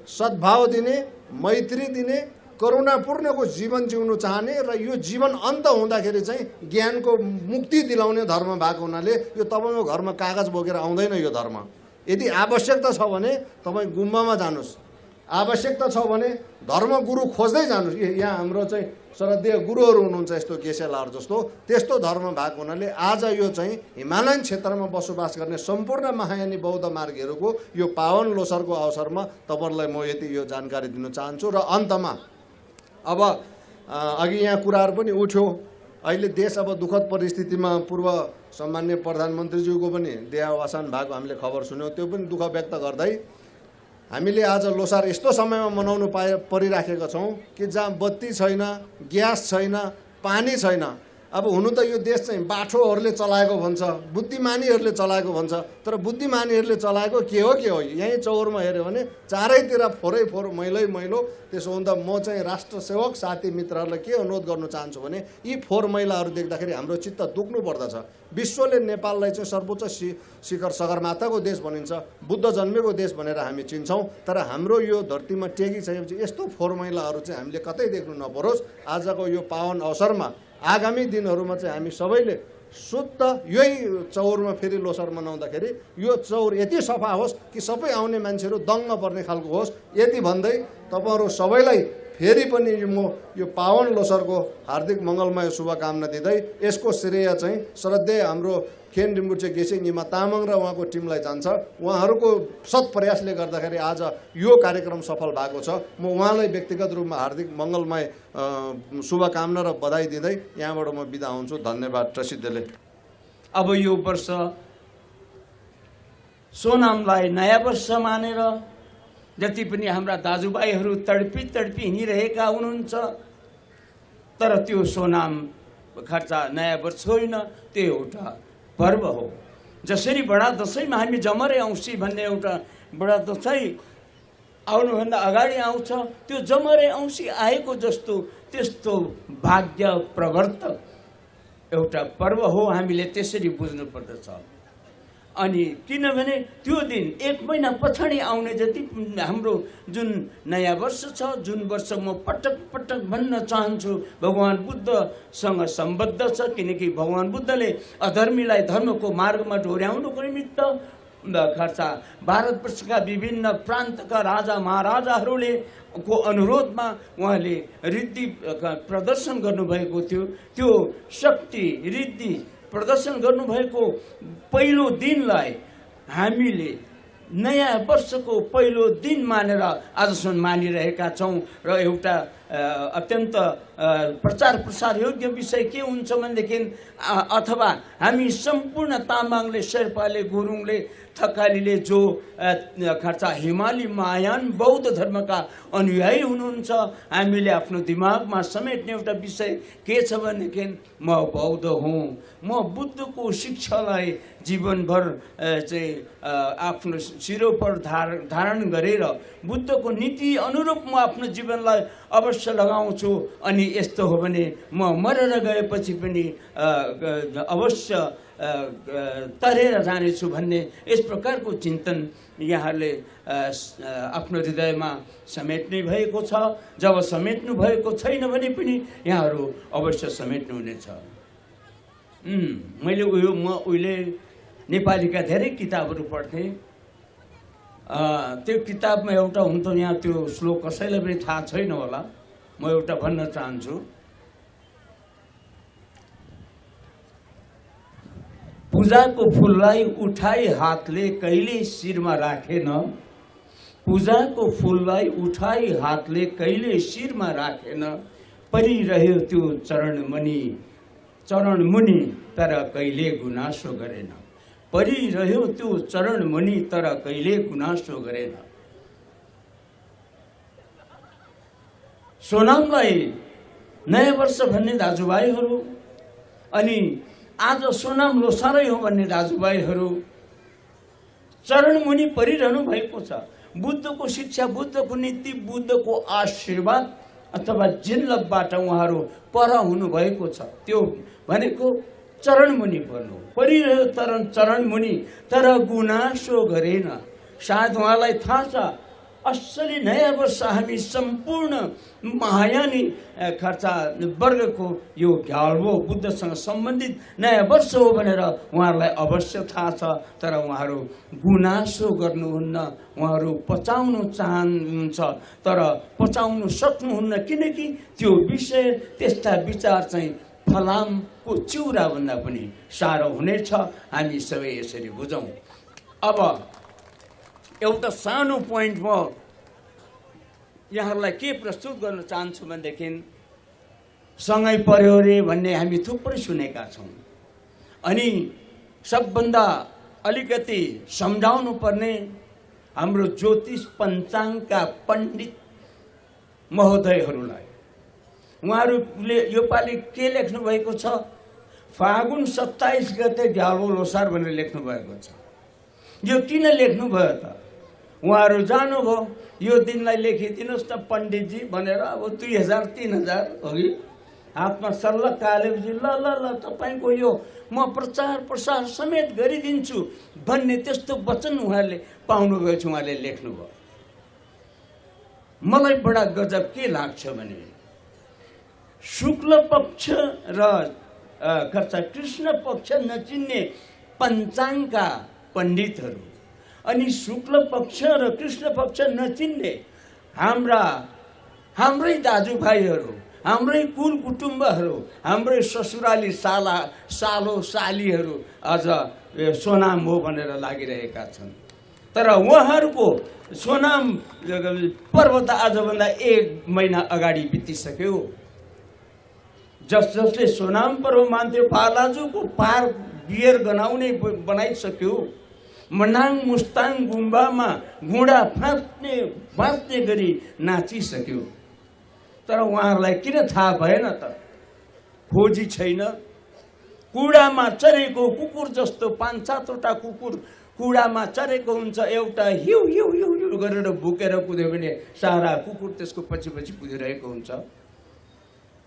सद्भाव दिने, मैत्री दिने, करुणापूर्णको जीवन जिउनु चाहने र यो जीवन अन्त हुँदाखेरि चाहिँ ज्ञानको मुक्ति दिलाउने धर्म भएको हुनाले यो तपाईँको घरमा कागज बोकेर आउँदैन यो धर्म। यदि आवश्यकता छ भने तपाईँ गुम्बामा जानुहोस्, आवश्यकता छ भने धर्मगुरु खोज्दै जानुहोस्। यहाँ हाम्रो चाहिँ श्रद्धेय गुरुहरू हुनुहुन्छ यस्तो केसेलार जस्तो, त्यस्तो धर्म भएको हुनाले आज यो चाहिँ हिमालयन क्षेत्रमा बसोबास गर्ने सम्पूर्ण महायानी बौद्ध मार्गीहरूको यो पावन लोसारको अवसरमा तपाईँहरूलाई म यति यो जानकारी दिन चाहन्छु। र अन्तमा अब अघि यहाँ कुराहरू पनि उठ्यो, अहिले देश अब दुःखद परिस्थितिमा, पूर्व सम्मान्य प्रधानमन्त्रीज्यूको पनि देहावसान भएको हामीले खबर सुन्यौँ। त्यो पनि दुःख व्यक्त गर्दै हामीले आज लोसार यस्तो समयमा मनाउनु परिराखेका छौँ कि जहाँ बत्ती छैन, ग्यास छैन, पानी छैन। अब हुनु त यो देश चाहिँ बाठोहरूले चलाएको भन्छ, बुद्धिमानीहरूले चलाएको भन्छ, तर बुद्धिमानीहरूले चलाएको के हो यहीँ चौरमा हेऱ्यो भने चारैतिर फोरै फोहोर, मैलै मैलो। त्यसो हुँदा म चाहिँ राष्ट्र सेवक साथी मित्रहरूलाई के अनुरोध गर्नु चाहन्छु भने यी फोहोर मैलाहरू देख्दाखेरि हाम्रो चित्त दुख्नु पर्दछ। विश्वले नेपाललाई चाहिँ सर्वोच्च शिखर सगरमाथाको देश भनिन्छ, बुद्ध जन्मेको देश भनेर हामी चिन्छौँ, तर हाम्रो यो धरतीमा टेकिसकेपछि यस्तो फोहोर मैलाहरू चाहिँ हामीले कतै देख्नु नपरोस्। आजको यो पावन अवसरमा आगामी दिनहरूमा चाहिँ हामी सबैले शुद्ध यही चौरमा फेरि लोसार मनाउँदाखेरि यो चौर यति सफा होस् कि सबै आउने मान्छेहरू दङ्ग पर्ने खालको होस्। यति भन्दै तपाईँहरू सबैलाई फेरि पनि म यो पावन लोसारको हार्दिक मङ्गलमय शुभकामना दिँदै यसको श्रेय चाहिँ श्रद्धेय हाम्रो खेन रिम्बुचे गेसे निमा तामाङ र उहाँको टिमलाई जान्छ। उहाँहरूको सत् प्रयासले गर्दाखेरि आज यो कार्यक्रम सफल भएको छ। म उहाँलाई व्यक्तिगत रूपमा हार्दिक मङ्गलमय शुभकामना र बधाई दिँदै यहाँबाट म बिदा हुन्छु। धन्यवाद प्रसिद्धले। अब यो वर्ष सोनामलाई नयाँ वर्ष मानेर जति पनि हाम्रा दाजुभाइहरू तडपी हिँडिरहेका हुनुहुन्छ, तर त्यो सोनाम खर्च नयाँ वर्ष होइन, त्यो एउटा पर्व हो। जसरी बडा दसैँमा हामी जमरे औँसी भन्ने एउटा बडा दसैँ आउनुभन्दा अगाडि आउँछ, त्यो जमरे औँसी आएको जस्तो त्यस्तो भाग्य प्रवर्तक एउटा पर्व हो। हामीले त्यसरी बुझ्नु पर्दछ। अनि किनभने त्यो दिन 1 महिना पछाडि आउने जति हाम्रो जुन नयाँ वर्ष छ, जुन वर्ष म पटक पटक भन्न चाहन्छु भगवान बुद्धसँग सम्बद्ध छ, किनकि भगवान बुद्धले अधर्मीलाई धर्मको मार्गमा डोर्याउनुको निमित्त खर्चा भारतवर्षका विभिन्न प्रान्तका राजा महाराजाहरूले को अनुरोधमा उहाँले रिद्धि प्रदर्शन गर्नुभएको थियो। त्यो शक्ति रिद्धि प्रदर्शन गर्नुभएको पहिलो दिनलाई हामीले नयाँ वर्षको पहिलो दिन मानेर आजसम्म मानिरहेका छौँ र एउटा अत्यन्त प्रचार प्रसार योग्य विषय के हुन्छ भनेदेखि अथवा हामी सम्पूर्ण तामाङले, शेर्पाले, गुरुङले, थकालीले जो खर्चा हिमाली महायान बौद्ध धर्मका अनुयायी हुनुहुन्छ, हामीले आफ्नो दिमागमा समेट्ने एउटा विषय के छ भनेदेखि म बौद्ध हुँ, म बुद्धको शिक्षालाई जीवनभर चाहिँ आफ्नो शिरो पर धारण गरेर बुद्धको नीति अनुरूप म आफ्नो जीवनलाई अवश्य लगाउँछु। अनि यस्तो हो भने म मरेर गएपछि पनि अवश्य तरेर जानेछु भन्ने यस प्रकारको चिन्तन यहाँहरूले आफ्नो हृदयमा समेट्ने भएको छ। जब समेट्नु भएको छैन भने पनि यहाँहरू अवश्य समेट्नुहुनेछ। मैले म उहिले नेपालीका धेरै किताबहरू पढ्थेँ। त्यो किताबमा एउटा हुन्थ्यो, यहाँ त्यो श्लोक कसैलाई पनि थाहा छैन होला, म एउटा भन्न चाहन्छु। पूजाको फुललाई उठाई हातले कहिले शिरमा राखेन, पूजाको फुललाई उठाई हातले कहिले शिरमा राखेन, परिरह्यो त्यो चरण मुनि तर कहिले गुनासो गरेन, परिरह्यो त्यो चरण मुनि तर कहिले गुनासो गरेन। सोनामलाई नयाँ वर्ष भन्ने दाजुभाइहरू अनि आज सोनाम लोसारै हो भन्ने दाजुभाइहरू चरण मुनि परिरहनु भएको छ। बुद्धको शिक्षा, बुद्धको नीति, बुद्धको आशीर्वाद अथवा जिल्लबबाट उहाँहरू पर हुनुभएको छ। त्यो भनेको चरण मुनि पर्नु, परिरह्यो चरण मुनि तर गुनासो गरेन। सायद उहाँलाई थाहा छ असली नयाँ वर्ष हामी सम्पूर्ण महायानी खर्चा वर्गको यो घ्याल्वो बुद्धसँग सम्बन्धित नयाँ वर्ष हो भनेर उहाँहरूलाई अवश्य थाहा छ। तर उहाँहरू गुनासो गर्नुहुन्न, उहाँहरू पचाउनु चाहनुहुन्छ तर पचाउनु सक्नुहुन्न, किनकि त्यो विषय त्यस्ता विचार चाहिँ फलामको चिउराभन्दा पनि साह्रो हुनेछ। हामी सबै यसरी बुझौँ। अब एउटा सानो पोइन्ट म यहाँहरूलाई के प्रस्तुत गर्न चाहन्छु भनेदेखि सँगै पर्यो रे भन्ने हामी थुप्रै सुनेका छौँ। अनि सबभन्दा अलिकति सम्झाउनु पर्ने हाम्रो ज्योतिष पञ्चाङ्गका पण्डित महोदयहरूलाई, उहाँहरूले योपालि के लेख्नु भएको छ, फागुन 27 गते घ्याल्वो लोसार भनेर लेख्नु भएको छ। यो किन लेख्नुभयो त? उहाँहरू जानुभयो, यो दिनलाई लेखिदिनुहोस् न पण्डितजी भनेर। अब 2000-3000 अघि हातमा सल्ल कालेपछि ल ल ल तपाईँको यो म प्रचार प्रसार समेत गरिदिन्छु भन्ने त्यस्तो वचन उहाँहरूले पाउनुभएछ, उहाँले लेख्नुभयो। मलाई बडा गजब के लाग्छ भने शुक्ल पक्ष र कृष्ण पक्ष नचिन्ने पञ्चाङ्गका पण्डितहरू अनि शुक्ल पक्ष र कृष्ण पक्ष नचिन्ने हाम्रै दाजुभाइहरू, हाम्रै कुल कुटुम्बहरू, हाम्रै ससुराली सालो सालीहरू अझ सोनाम हो भनेर लागिरहेका छन्। तर उहाँहरूको सोनाम पर्व त आजभन्दा 1 महिना अगाडि बितिसक्यो। जसले सोनाम पर्व मान्थ्यो पालाजुको पार बियर गनाउने बनाइसक्यो। मनाङ मुस्ताङ गुम्बामा घुँडा फाँच्ने गरी नाचिसक्यो। तर उहाँहरूलाई किन थाहा भएन त? खोजी छैन। कुडामा चरेको कुकुर जस्तो 5-7वटा कुकुर कुडामा चरेको हुन्छ, एउटा हिउ हिउ हिउ हिउ गरेर भुकेर कुद्यो भने सारा कुकुर त्यसको पछि पछि कुदिरहेको हुन्छ।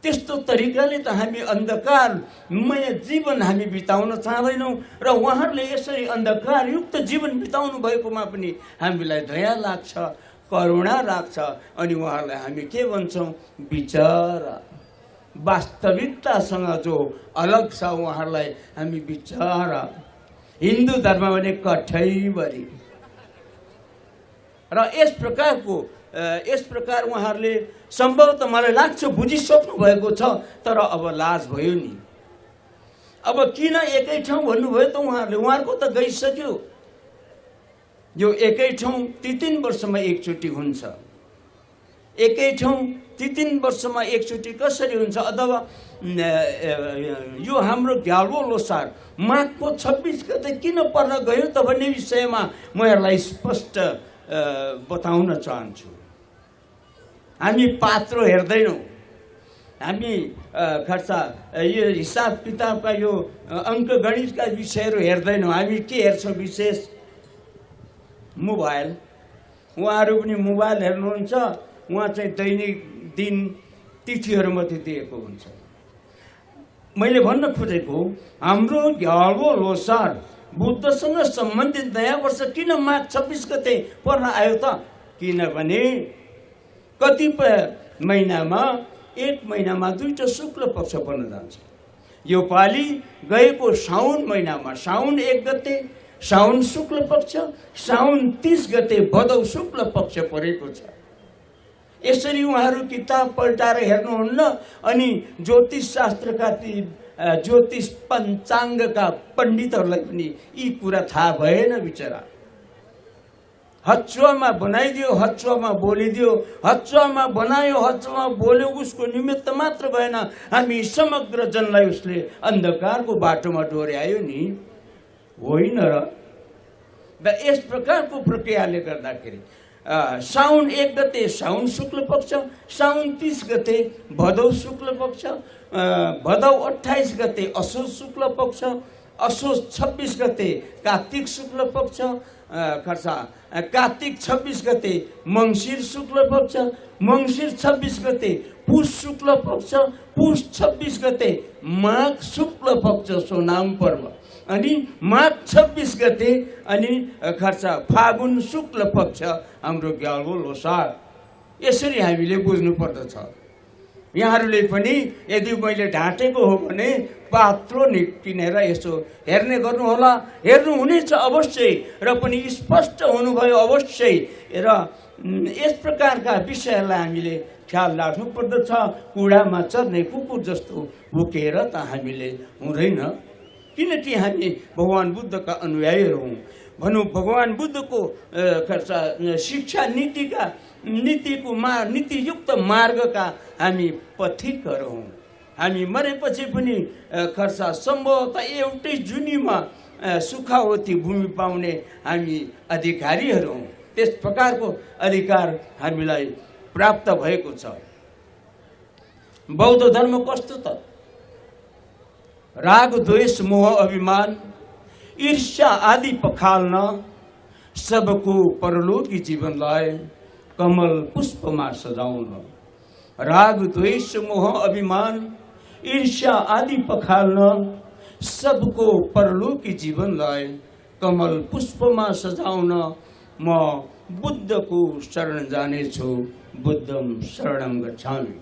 त्यस्तो तरिकाले त हामी अन्धकारमय जीवन हामी बिताउन चाहँदैनौँ र उहाँहरूले यसरी अन्धकारयुक्त जीवन बिताउनु भएकोमा पनि हामीलाई दया लाग्छ, करुणा लाग्छ। अनि उहाँहरूलाई हामी के भन्छौँ, बिचरा वास्तविकतासँग जो अलग छ उहाँहरूलाई हामी बिचरा। हिन्दू धर्म भने कठैभरि र यस प्रकार उहाँहरूले सम्भवतः मलाई लाग्छ बुझिसक्नु भएको छ। तर अब लाज भयो नि। अब किन एकै ठाउँ भन्नुभयो त? उहाँहरूको त गइसक्यो। यो एकै ठाउँ ती 3 वर्षमा एकचोटि हुन्छ। एकै ठाउँ ती 3 वर्षमा एकचोटि कसरी हुन्छ? अथवा यो हाम्रो ग्याल्बो लोसार माघको 26 गते किन पर्न गयो त भन्ने विषयमा म यसलाई स्पष्ट बताउन चाहन्छु। हामी पात्र हेर्दैनौँ, हामी खर्चा यो हिसाब किताबका यो अङ्कगणितका विषयहरू हेर्दैनौँ। हामी के हेर्छौँ? विशेष मोबाइल। उहाँहरू पनि मोबाइल हेर्नुहुन्छ, उहाँ चाहिँ दैनिक दिन तिथिहरू मात्रै दिएको हुन्छ। मैले भन्न खोजेको हाम्रो ग्याल्बो लोसार बुद्धसँग सम्बन्धित नयाँ वर्ष किन माघ 26 गते पर्न आयो त? किनभने कतिपय महिनामा एक महिनामा 2टा शुक्ल पक्ष पर्न जान्छ। यो पालि गएको साउन महिनामा साउन 1 गते साउन शुक्ल पक्ष, साउन 30 गते भदौ शुक्ल पक्ष परेको छ। यसरी उहाँहरू किताब पल्टाएर हेर्नुहुन्न अनि ज्योतिष शास्त्रका ती ज्योतिष पञ्चाङ्गका पण्डितहरूलाई पनि यी कुरा थाहा भएन बिचरा। हच्चुवामा बनाइदियो, हच्चुवामा बोलिदियो, हच्चुवामा बनायो, हच्चुवामा बोल्यो, उसको निमित्त मात्र भएन, हामी समग्र जनलाई उसले अन्धकारको बाटोमा डोर्यायो नि, होइन र? यस प्रकारको प्रक्रियाले गर्दाखेरि साउन 1 गते साउन शुक्ल पक्ष, साउन 30 गते भदौ शुक्ल पक्ष, भदौ 28 गते असोज शुक्ल पक्ष, असोज 26 गते कार्तिक शुक्ल पक्ष, कार्तिक 26 गते मङ्सिर शुक्ल पक्ष, मङ्सिर 26 गते पुष शुक्ल पक्ष, पुष 26 गते माघ शुक्ल पक्ष सोनाम पर्व, अनि माघ 26 गते अनि फागुन शुक्ल पक्ष हाम्रो ग्याल्बो लोसार। यसरी हामीले बुझ्नु पर्दछ। यहाँहरूले पनि यदि मैले ढाँटेको हो भने पात्रो निकिनेर यसो हेर्ने गर्नुहोला, हेर्नुहुनेछ अवश्य र पनि स्पष्ट हुनुभयो अवश्य। र यस प्रकारका विषयहरूलाई हामीले ख्याल राख्नु पर्दछ। कुडामा चर्ने कुकुर जस्तो भुकेर त हामीले हुँदैन, किनकि हामी भगवान बुद्धका अनुयायीहरू हौँ। भनौँ भगवान बुद्धको शिक्षा नीतियुक्त मार्गका हामी पथिकहरू हौँ। हामी मरेपछि पनि सम्भवतः एउटै जुनीमा सुखावती भूमि पाउने हामी अधिकारीहरू हौँ। त्यस प्रकारको अधिकार हामीलाई प्राप्त भएको छ। बौद्ध धर्म कस्तो त? राग द्वेष मोह अभिमान ईर्ष्या आदि पखाल्न सबको परलोकी जीवनलाई कमल पुष्पमा सजाउन। राग द्वेष मोह अभिमान ईर्ष्या आदि पखाल्न सबको परलोकी जीवनलाई कमल पुष्पमा सजाउन म बुद्धको शरण जानेछु, बुद्धम शरणम गच्छामि।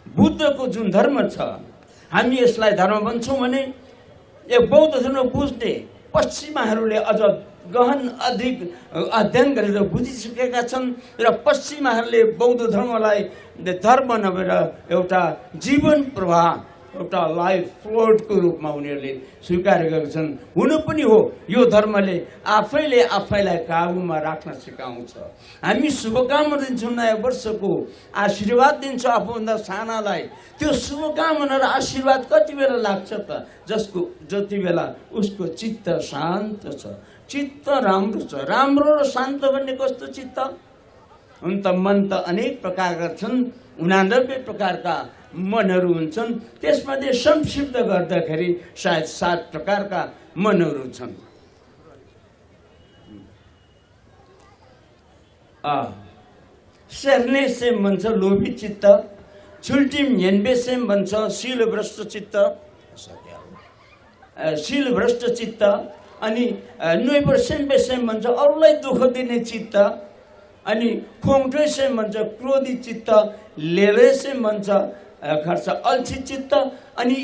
बुद्धको जुन धर्म छ, हामी यसलाई धर्म भन्छौँ भने यो बौद्ध धर्म बुझ्ने पश्चिमाहरूले अझ गहन अधिक अध्ययन गरेर बुझिसकेका छन् र पश्चिमाहरूले बौद्ध धर्मलाई धर्म नभएर एउटा जीवन प्रवाह, एउटा लाइफ फ्लोटको रूपमा उनीहरूले स्वीकार गरेका छन्। हुनु पनि हो, यो धर्मले आफैले आफैलाई काबुमा राख्न सिकाउँछ। हामी शुभकामना दिन्छौँ, नयाँ वर्षको आशीर्वाद दिन्छौँ आफूभन्दा सानालाई। त्यो शुभकामना र आशीर्वाद कति बेला लाग्छ त? जति बेला उसको चित्त शान्त छ, चित्त राम्रो छ। राम्रो र शान्त भन्ने कस्तो चित्त? हुन त मन त अनेक प्रकारका छन्, 89 प्रकारका मनहरू हुन्छन्। त्यसमध्ये संक्षिप्त गर्दाखेरि सायद 7 प्रकारका मनहरू छन्। सेर्ने सेम भन्छ लोभी चित्त, छुल्टिम हेन्बे सेम भन्छ शीलभ्रष्ट चित्त, शीलभ्रष्ट चित्त। अनि नुइबर सेम्बे सेम भन्छ अरूलाई दुःख दिने चित्त। अनि खोङठोइ सेम भन्छ क्रोधी चित्त, लेले सेम भन्छ अल्छी चित्त। अनि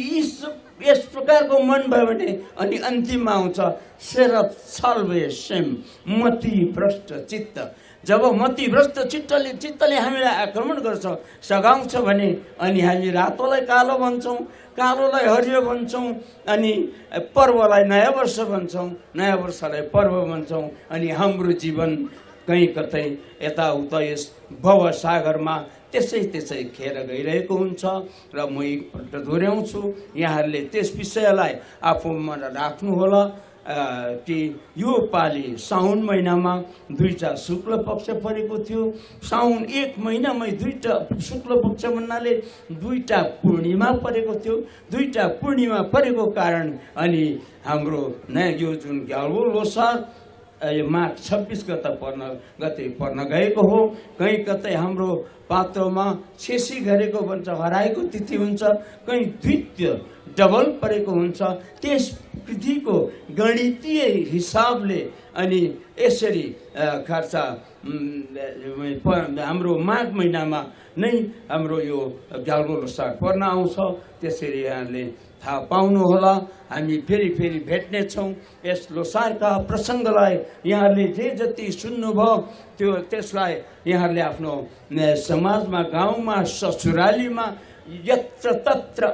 यस प्रकारको मन भयो भने अनि अन्तिममा आउँछ सेरप छल्वे सेम मति भ्रष्ट चित्त। जब मतिभ्रष्ट चित्तले हामीलाई आक्रमण गर्छ, सघाउँछ भने अनि हामी रातोलाई कालो भन्छौँ, कालोलाई हरियो भन्छौँ, अनि पर्वलाई नयाँ वर्ष भन्छौँ, नयाँ वर्षलाई पर्व भन्छौँ, अनि हाम्रो जीवन कहीँ कतै यताउता यस भवसागरमा त्यसै खेर गइरहेको हुन्छ। र म एकपल्ट दोहोऱ्याउँछु, यहाँहरूले त्यस विषयलाई आफूमा राख्नुहोला कि यो पालि साउन महिनामा 2टा शुक्ल पक्ष परेको थियो। साउन 1 महिनामै 2टा शुक्ल पक्ष भन्नाले 2टा पूर्णिमा परेको थियो। 2टा पूर्णिमा परेको कारण अनि हाम्रो नयाँ यो जुन ग्याल्बो लोसार माघ 26 गते पर्न गएको हो। कहीँ कतै हाम्रो पात्रोमा छेसी गरेको भन्छ, हराएको तिथि हुन्छ, कहीँ द्वितीय डबल परेको हुन्छ। त्यस तिथिको गणितीय हिसाबले अनि यसरी खर्च हाम्रो माघ महिनामा नै हाम्रो यो ग्याल्बो लोसार पर्न आउँछ। त्यसरी यहाँले थाहा पाउनुहोला। हामी फेरि भेट्नेछौँ। यस लोसारका प्रसङ्गलाई यहाँहरूले जे जति सुन्नुभयो त्यसलाई यहाँहरूले आफ्नो समाजमा, गाउँमा, ससुरालीमा, यत्र तत्र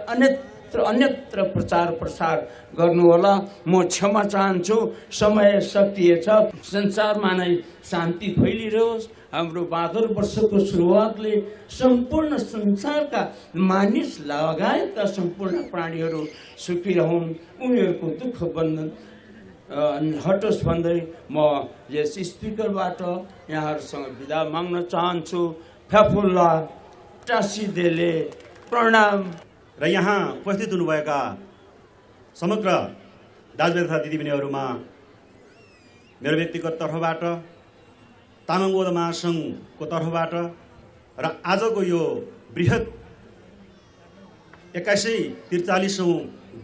अन्यत्र प्रचार प्रसार गर्नुहोला। म क्षमा चाहन्छु, समय सकिएछ। संसारमा नै शान्ति फैलिरहोस्। हाम्रो भादर वर्षको सुरुवातले सम्पूर्ण संसारका मानिस लगायतका सम्पूर्ण प्राणीहरू सुखी रहन्, उनीहरूको दुःख बन्धन हटोस् भन्दै म यस स्पिकरबाट यहाँहरूसँग बिदा माग्न चाहन्छु। फ्याफुल्ला टासीदेले प्रणाम। र यहाँ उपस्थित हुनुभएका समग्र दाजुभाइ तथा दिदीबहिनीहरूमा मेरो व्यक्तिगत तर्फबाट, तामाङ बौद्ध महासङ्घको तर्फबाट र आजको यो बृहत 2143औं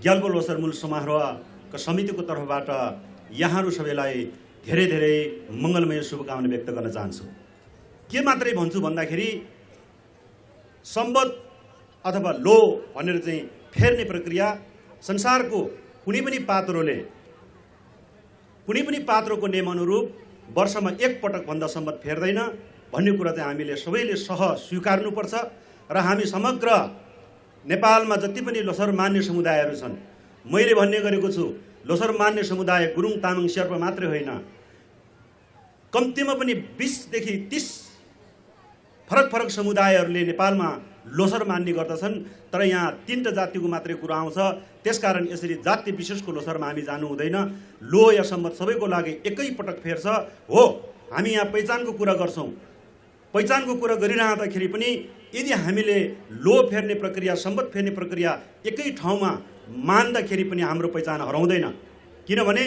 ग्याल्बो लोसार मूल समारोहको समितिको तर्फबाट यहाँहरू सबैलाई धेरै मङ्गलमय शुभकामना व्यक्त गर्न चाहन्छु। के मात्रै भन्छु भन्दाखेरि सम्बत अथवा लो भनेर चाहिँ फेर्ने प्रक्रिया संसारको कुनै पनि पात्रोको नियम अनुरूप वर्षमा 1 पटक भन्दा सम्बत फेर्दैन भन्ने कुरा चाहिँ हामीले सबैले स्वीकार्नुपर्छ। र हामी समग्र नेपालमा जति पनि लोसार मान्ने समुदायहरू छन्, मैले भन्ने गरेको छु, लोसार मान्ने समुदाय गुरुङ, तामाङ, शेर्पा मात्रै होइन, कम्तीमा पनि 20 देखि 30 फरक समुदायहरूले नेपालमा लोसार मान्ने गर्दछन्। तर यहाँ 3टा जातिको मात्रै कुरा आउँछ। त्यसकारण यसरी जाति विशेषको लोसारमा हामी जानु हुँदैन। लो या सम्बत सबैको लागि एकै पटक फेर्छ। हो, हामी यहाँ पहिचानको कुरा गर्छौँ। पहिचानको कुरा गरिरहँदाखेरि पनि यदि हामीले लो फेर्ने प्रक्रिया, सम्बत फेर्ने प्रक्रिया एकै ठाउँमा मान्दाखेरि पनि हाम्रो पहिचान हराउँदैन। किनभने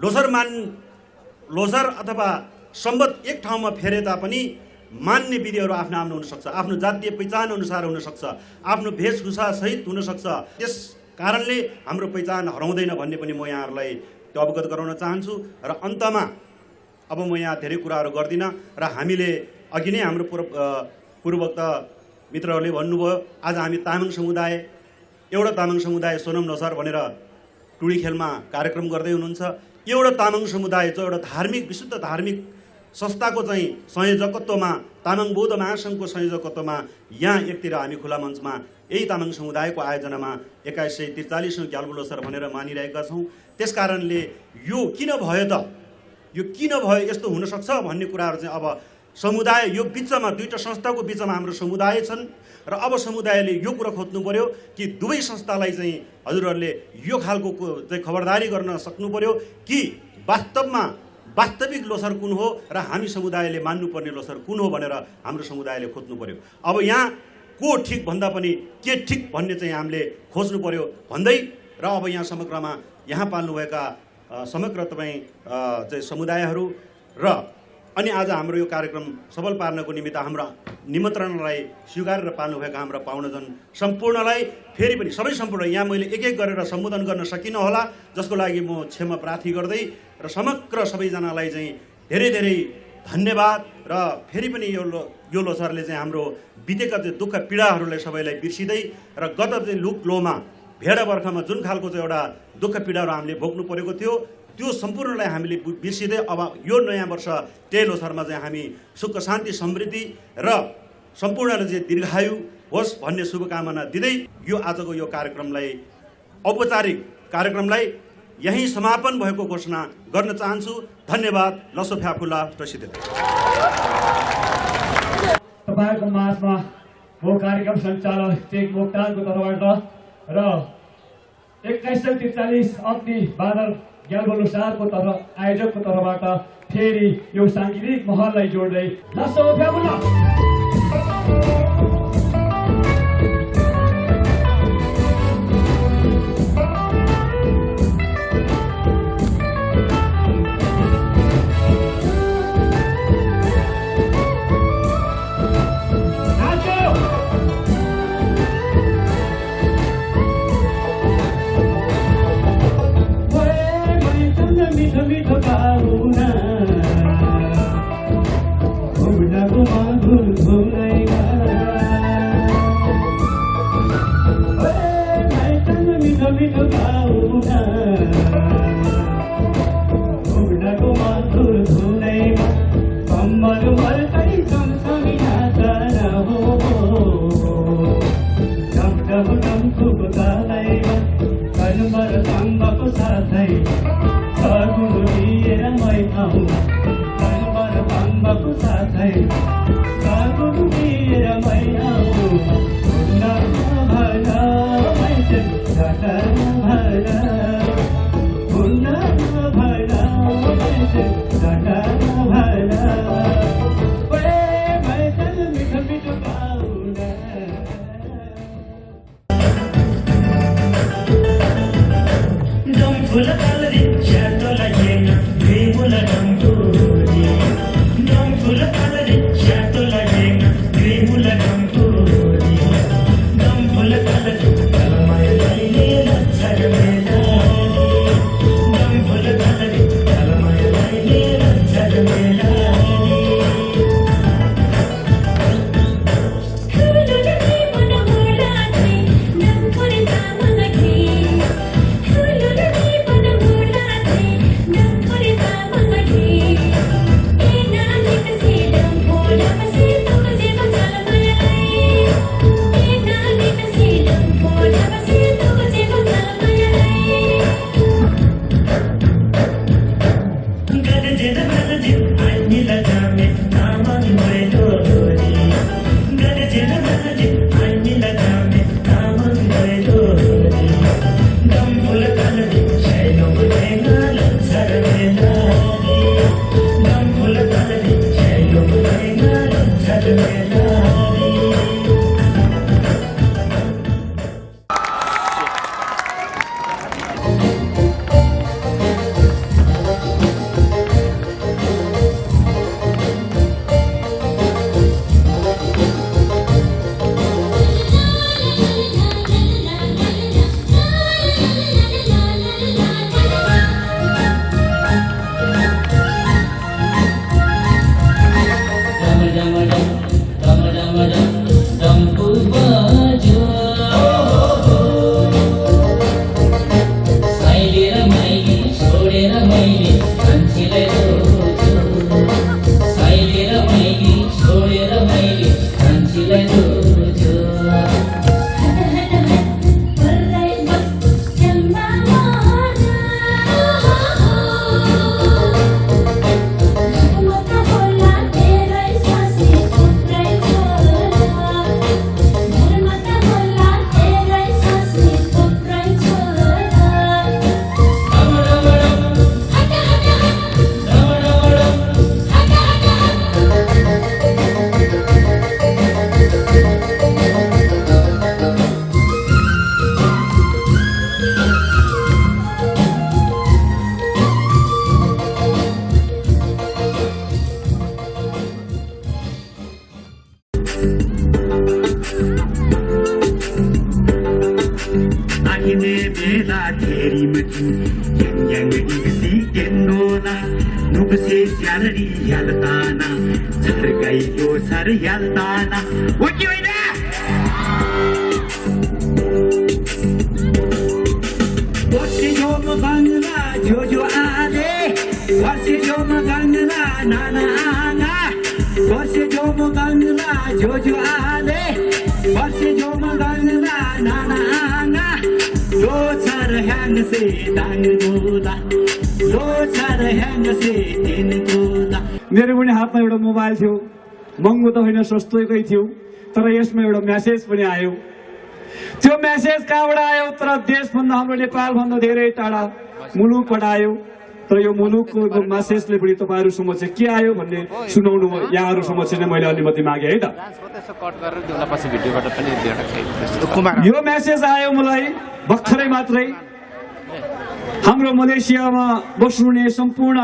लोसार अथवा सम्बत एक ठाउँमा फेरे तापनि मान्ने विधिहरू आफ्नो हुनसक्छ, आफ्नो जातीय पहिचान अनुसार हुनसक्छ, आफ्नो वेशभूषा सहित हुनसक्छ। त्यस कारणले हाम्रो पहिचान हराउँदैन भन्ने पनि म यहाँहरूलाई अवगत गराउन चाहन्छु। र अन्तमा अब म यहाँ धेरै कुराहरू गर्दिनँ। र हामीले अघि नै हाम्रो पूर्ववक्ता मित्रहरूले भन्नुभयो, आज हामी तामाङ समुदाय, एउटा तामाङ समुदाय सोनम लोसार भनेर टुडी खेलमा कार्यक्रम गर्दै हुनुहुन्छ। एउटा तामाङ समुदाय जो एउटा विशुद्ध धार्मिक संस्थाको चाहिँ संयोजकत्वमा, तामाङ बौद्ध महासङ्घको संयोजकत्वमा यहाँ एकतिर हामी खुला मञ्चमा यही तामाङ समुदायको आयोजनामा 2143औं ग्याल्बो लोसार भनेर मानिरहेका छौँ। त्यसकारणले यो किन भयो यस्तो हुनसक्छ भन्ने कुराहरू चाहिँ अब समुदाय यो बिचमा, 2टा संस्थाको बिचमा हाम्रो समुदाय छन् र अब समुदायले यो कुरा खोज्नु पर्यो कि दुवै संस्थालाई चाहिँ हजुरहरूले यो खालको चाहिँ खबरदारी गर्न सक्नु पर्यो कि वास्तविक लोसार कुन हो र हामी समुदायले मान्नुपर्ने लोसार कुन हो भनेर हाम्रो समुदायले खोज्नु पर्यो। अब यहाँ को ठिक भन्दा पनि के ठिक भन्ने चाहिँ हामीले खोज्नु पर्यो भन्दै र अब यहाँ समग्रमा यहाँ पाल्नुभएका समग्र तपाईँ चाहिँ समुदायहरू र अनि आज हाम्रो यो कार्यक्रम सफल पार्नको निमित्त हाम्रो निमन्त्रणलाई स्वीकारेर पाल्नुभएका हाम्रा पाहुनाजन सम्पूर्णलाई फेरि पनि सम्पूर्ण यहाँ मैले एक गरेर सम्बोधन गर्न सकिनँ होला, जसको लागि म क्षमा प्रार्थी गर्दै र समग्र सबैजनालाई चाहिँ धेरै धन्यवाद। र फेरि पनि यो लोसारले चाहिँ हाम्रो बितेका चाहिँ दुःख पीडाहरूलाई सबैलाई बिर्सिँदै र गत चाहिँ लोमा भेडा बर्खामा जुन खालको चाहिँ एउटा दुःख पीडाहरू हामीले भोग्नु परेको थियो त्यो सम्पूर्णलाई हामीले बिर्सिँदै अब यो नयाँ वर्ष टे लोसारमा चाहिँ हामी सुख शान्ति समृद्धि र सम्पूर्णले चाहिँ दीर्घायु होस् भन्ने शुभकामना दिँदै यो आजको यो कार्यक्रमलाई औपचारिक कार्यक्रमलाई यही समापन भएको घोषणा गर्न चाहन्छु। धन्यवाद। लसो फ्याफुला प्रसिद्ध। तपाईँको माझमा हो कार्यक्रम सञ्चालक टेक मोक्तानको तर्फबाट र 2143 अग्नि बादल ग्याल्बो लोसारको आयोजकको तर्फबाट फेरि यो साङ्गीतिक महललाई जोड्दै लसो फ्याफुला। Bangla, Jojo जो जो आले बसे जो मगंगा नाना लो छर ह्याङ से दाङ दोदा लो छर ह्याङ से दिन दोदा। मेरो पनि हातमा एउटा मोबाइल थियो, महँगो त होइन सस्तोकै थियो, तर यसमा एउटा मेसेज पनि आयो। त्यो मेसेज कहाँबाट आयो? तर देशभन्दा हाम्रो नेपालभन्दा धेरै टाढा मुलुकबाट आयो। तर यो मुलुकको मेसेजले पनि तपाईँहरू समक्ष के आयो भन्ने सुनाउनु यहाँहरू समक्ष नै मैले अनुमति मागेँ है त। यो मेसेज आयो मलाई भर्खरै मात्रै। हाम्रो मलेसियामा बस्नुहुने सम्पूर्ण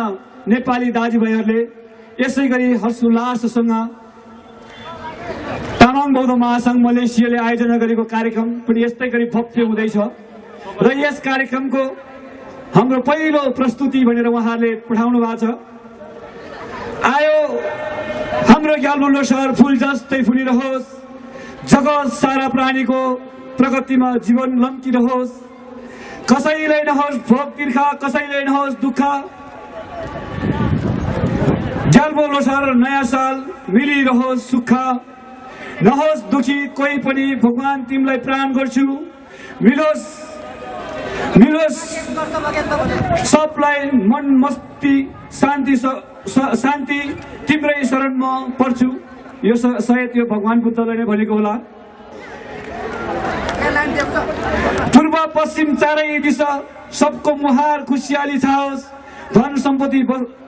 नेपाली दाजुभाइहरूले यसै गरी हर्षोल्लाससँग तामाङ बौद्ध महासङ्घ मलेसियाले आयोजना गरेको कार्यक्रम पनि यस्तै गरी भव्य हुँदैछ र यस कार्यक्रमको हाम्रो पहिलो प्रस्तुति भनेर उहाँहरूले पठाउनु भएको छ। आयो हाम्रो ग्याल्बो लोसार फुल जस्तै फुलिरहोस्, जगत सारा प्राणीको प्रगतिमा जीवन लम्किरहोस्, कसैलाई नहोस् भोक तिर्खा, कसैलाई नहोस् दुःख। ग्याल्बो लोसार नयाँ साल मिलिरहोस् सुख, नहोस् दुखी कोही पनि, भगवान तिमीलाई प्राण गर्छु। मिलोस् मिलोस् सबलाई मन मस्ती शान्ति शान्ति तिम्रै शरणमा पर्छु। यो सायद यो भगवान बुद्धले नै भनेको होला। पूर्व पश्चिम चारै दिशा सबको मुहार खुसियाली छाओस्, धन सम्पत्ति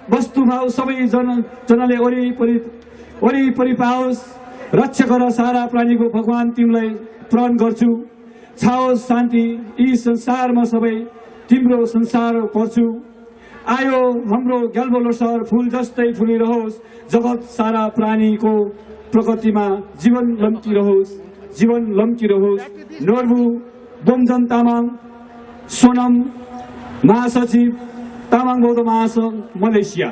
वस्तुभाव सबै जनाले वरिपरि पाओस्। रक्षा गर सारा प्राणीको, भगवान तिमीलाई प्रण गर्छु। छाओस् शान्ति यी संसारमा सबै तिम्रो संसार पर्छु। आयो हाम्रो ग्याल्बो लोसार फुल जस्तै फुलिरहोस्, जगत सारा प्राणीको प्रगतिमा जीवन लम्किरहोस्, जीवन लम्किरहोस्। नोर्बु बोमजन तामाङ, सोनम महासचिव, तामाङ बौद्ध महासङ्घ मलेसिया।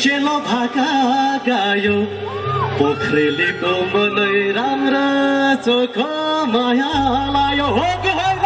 सेलो भाका गायो पोखरेलीको मनै राम्रो चोखो माया लायो हो कि होइन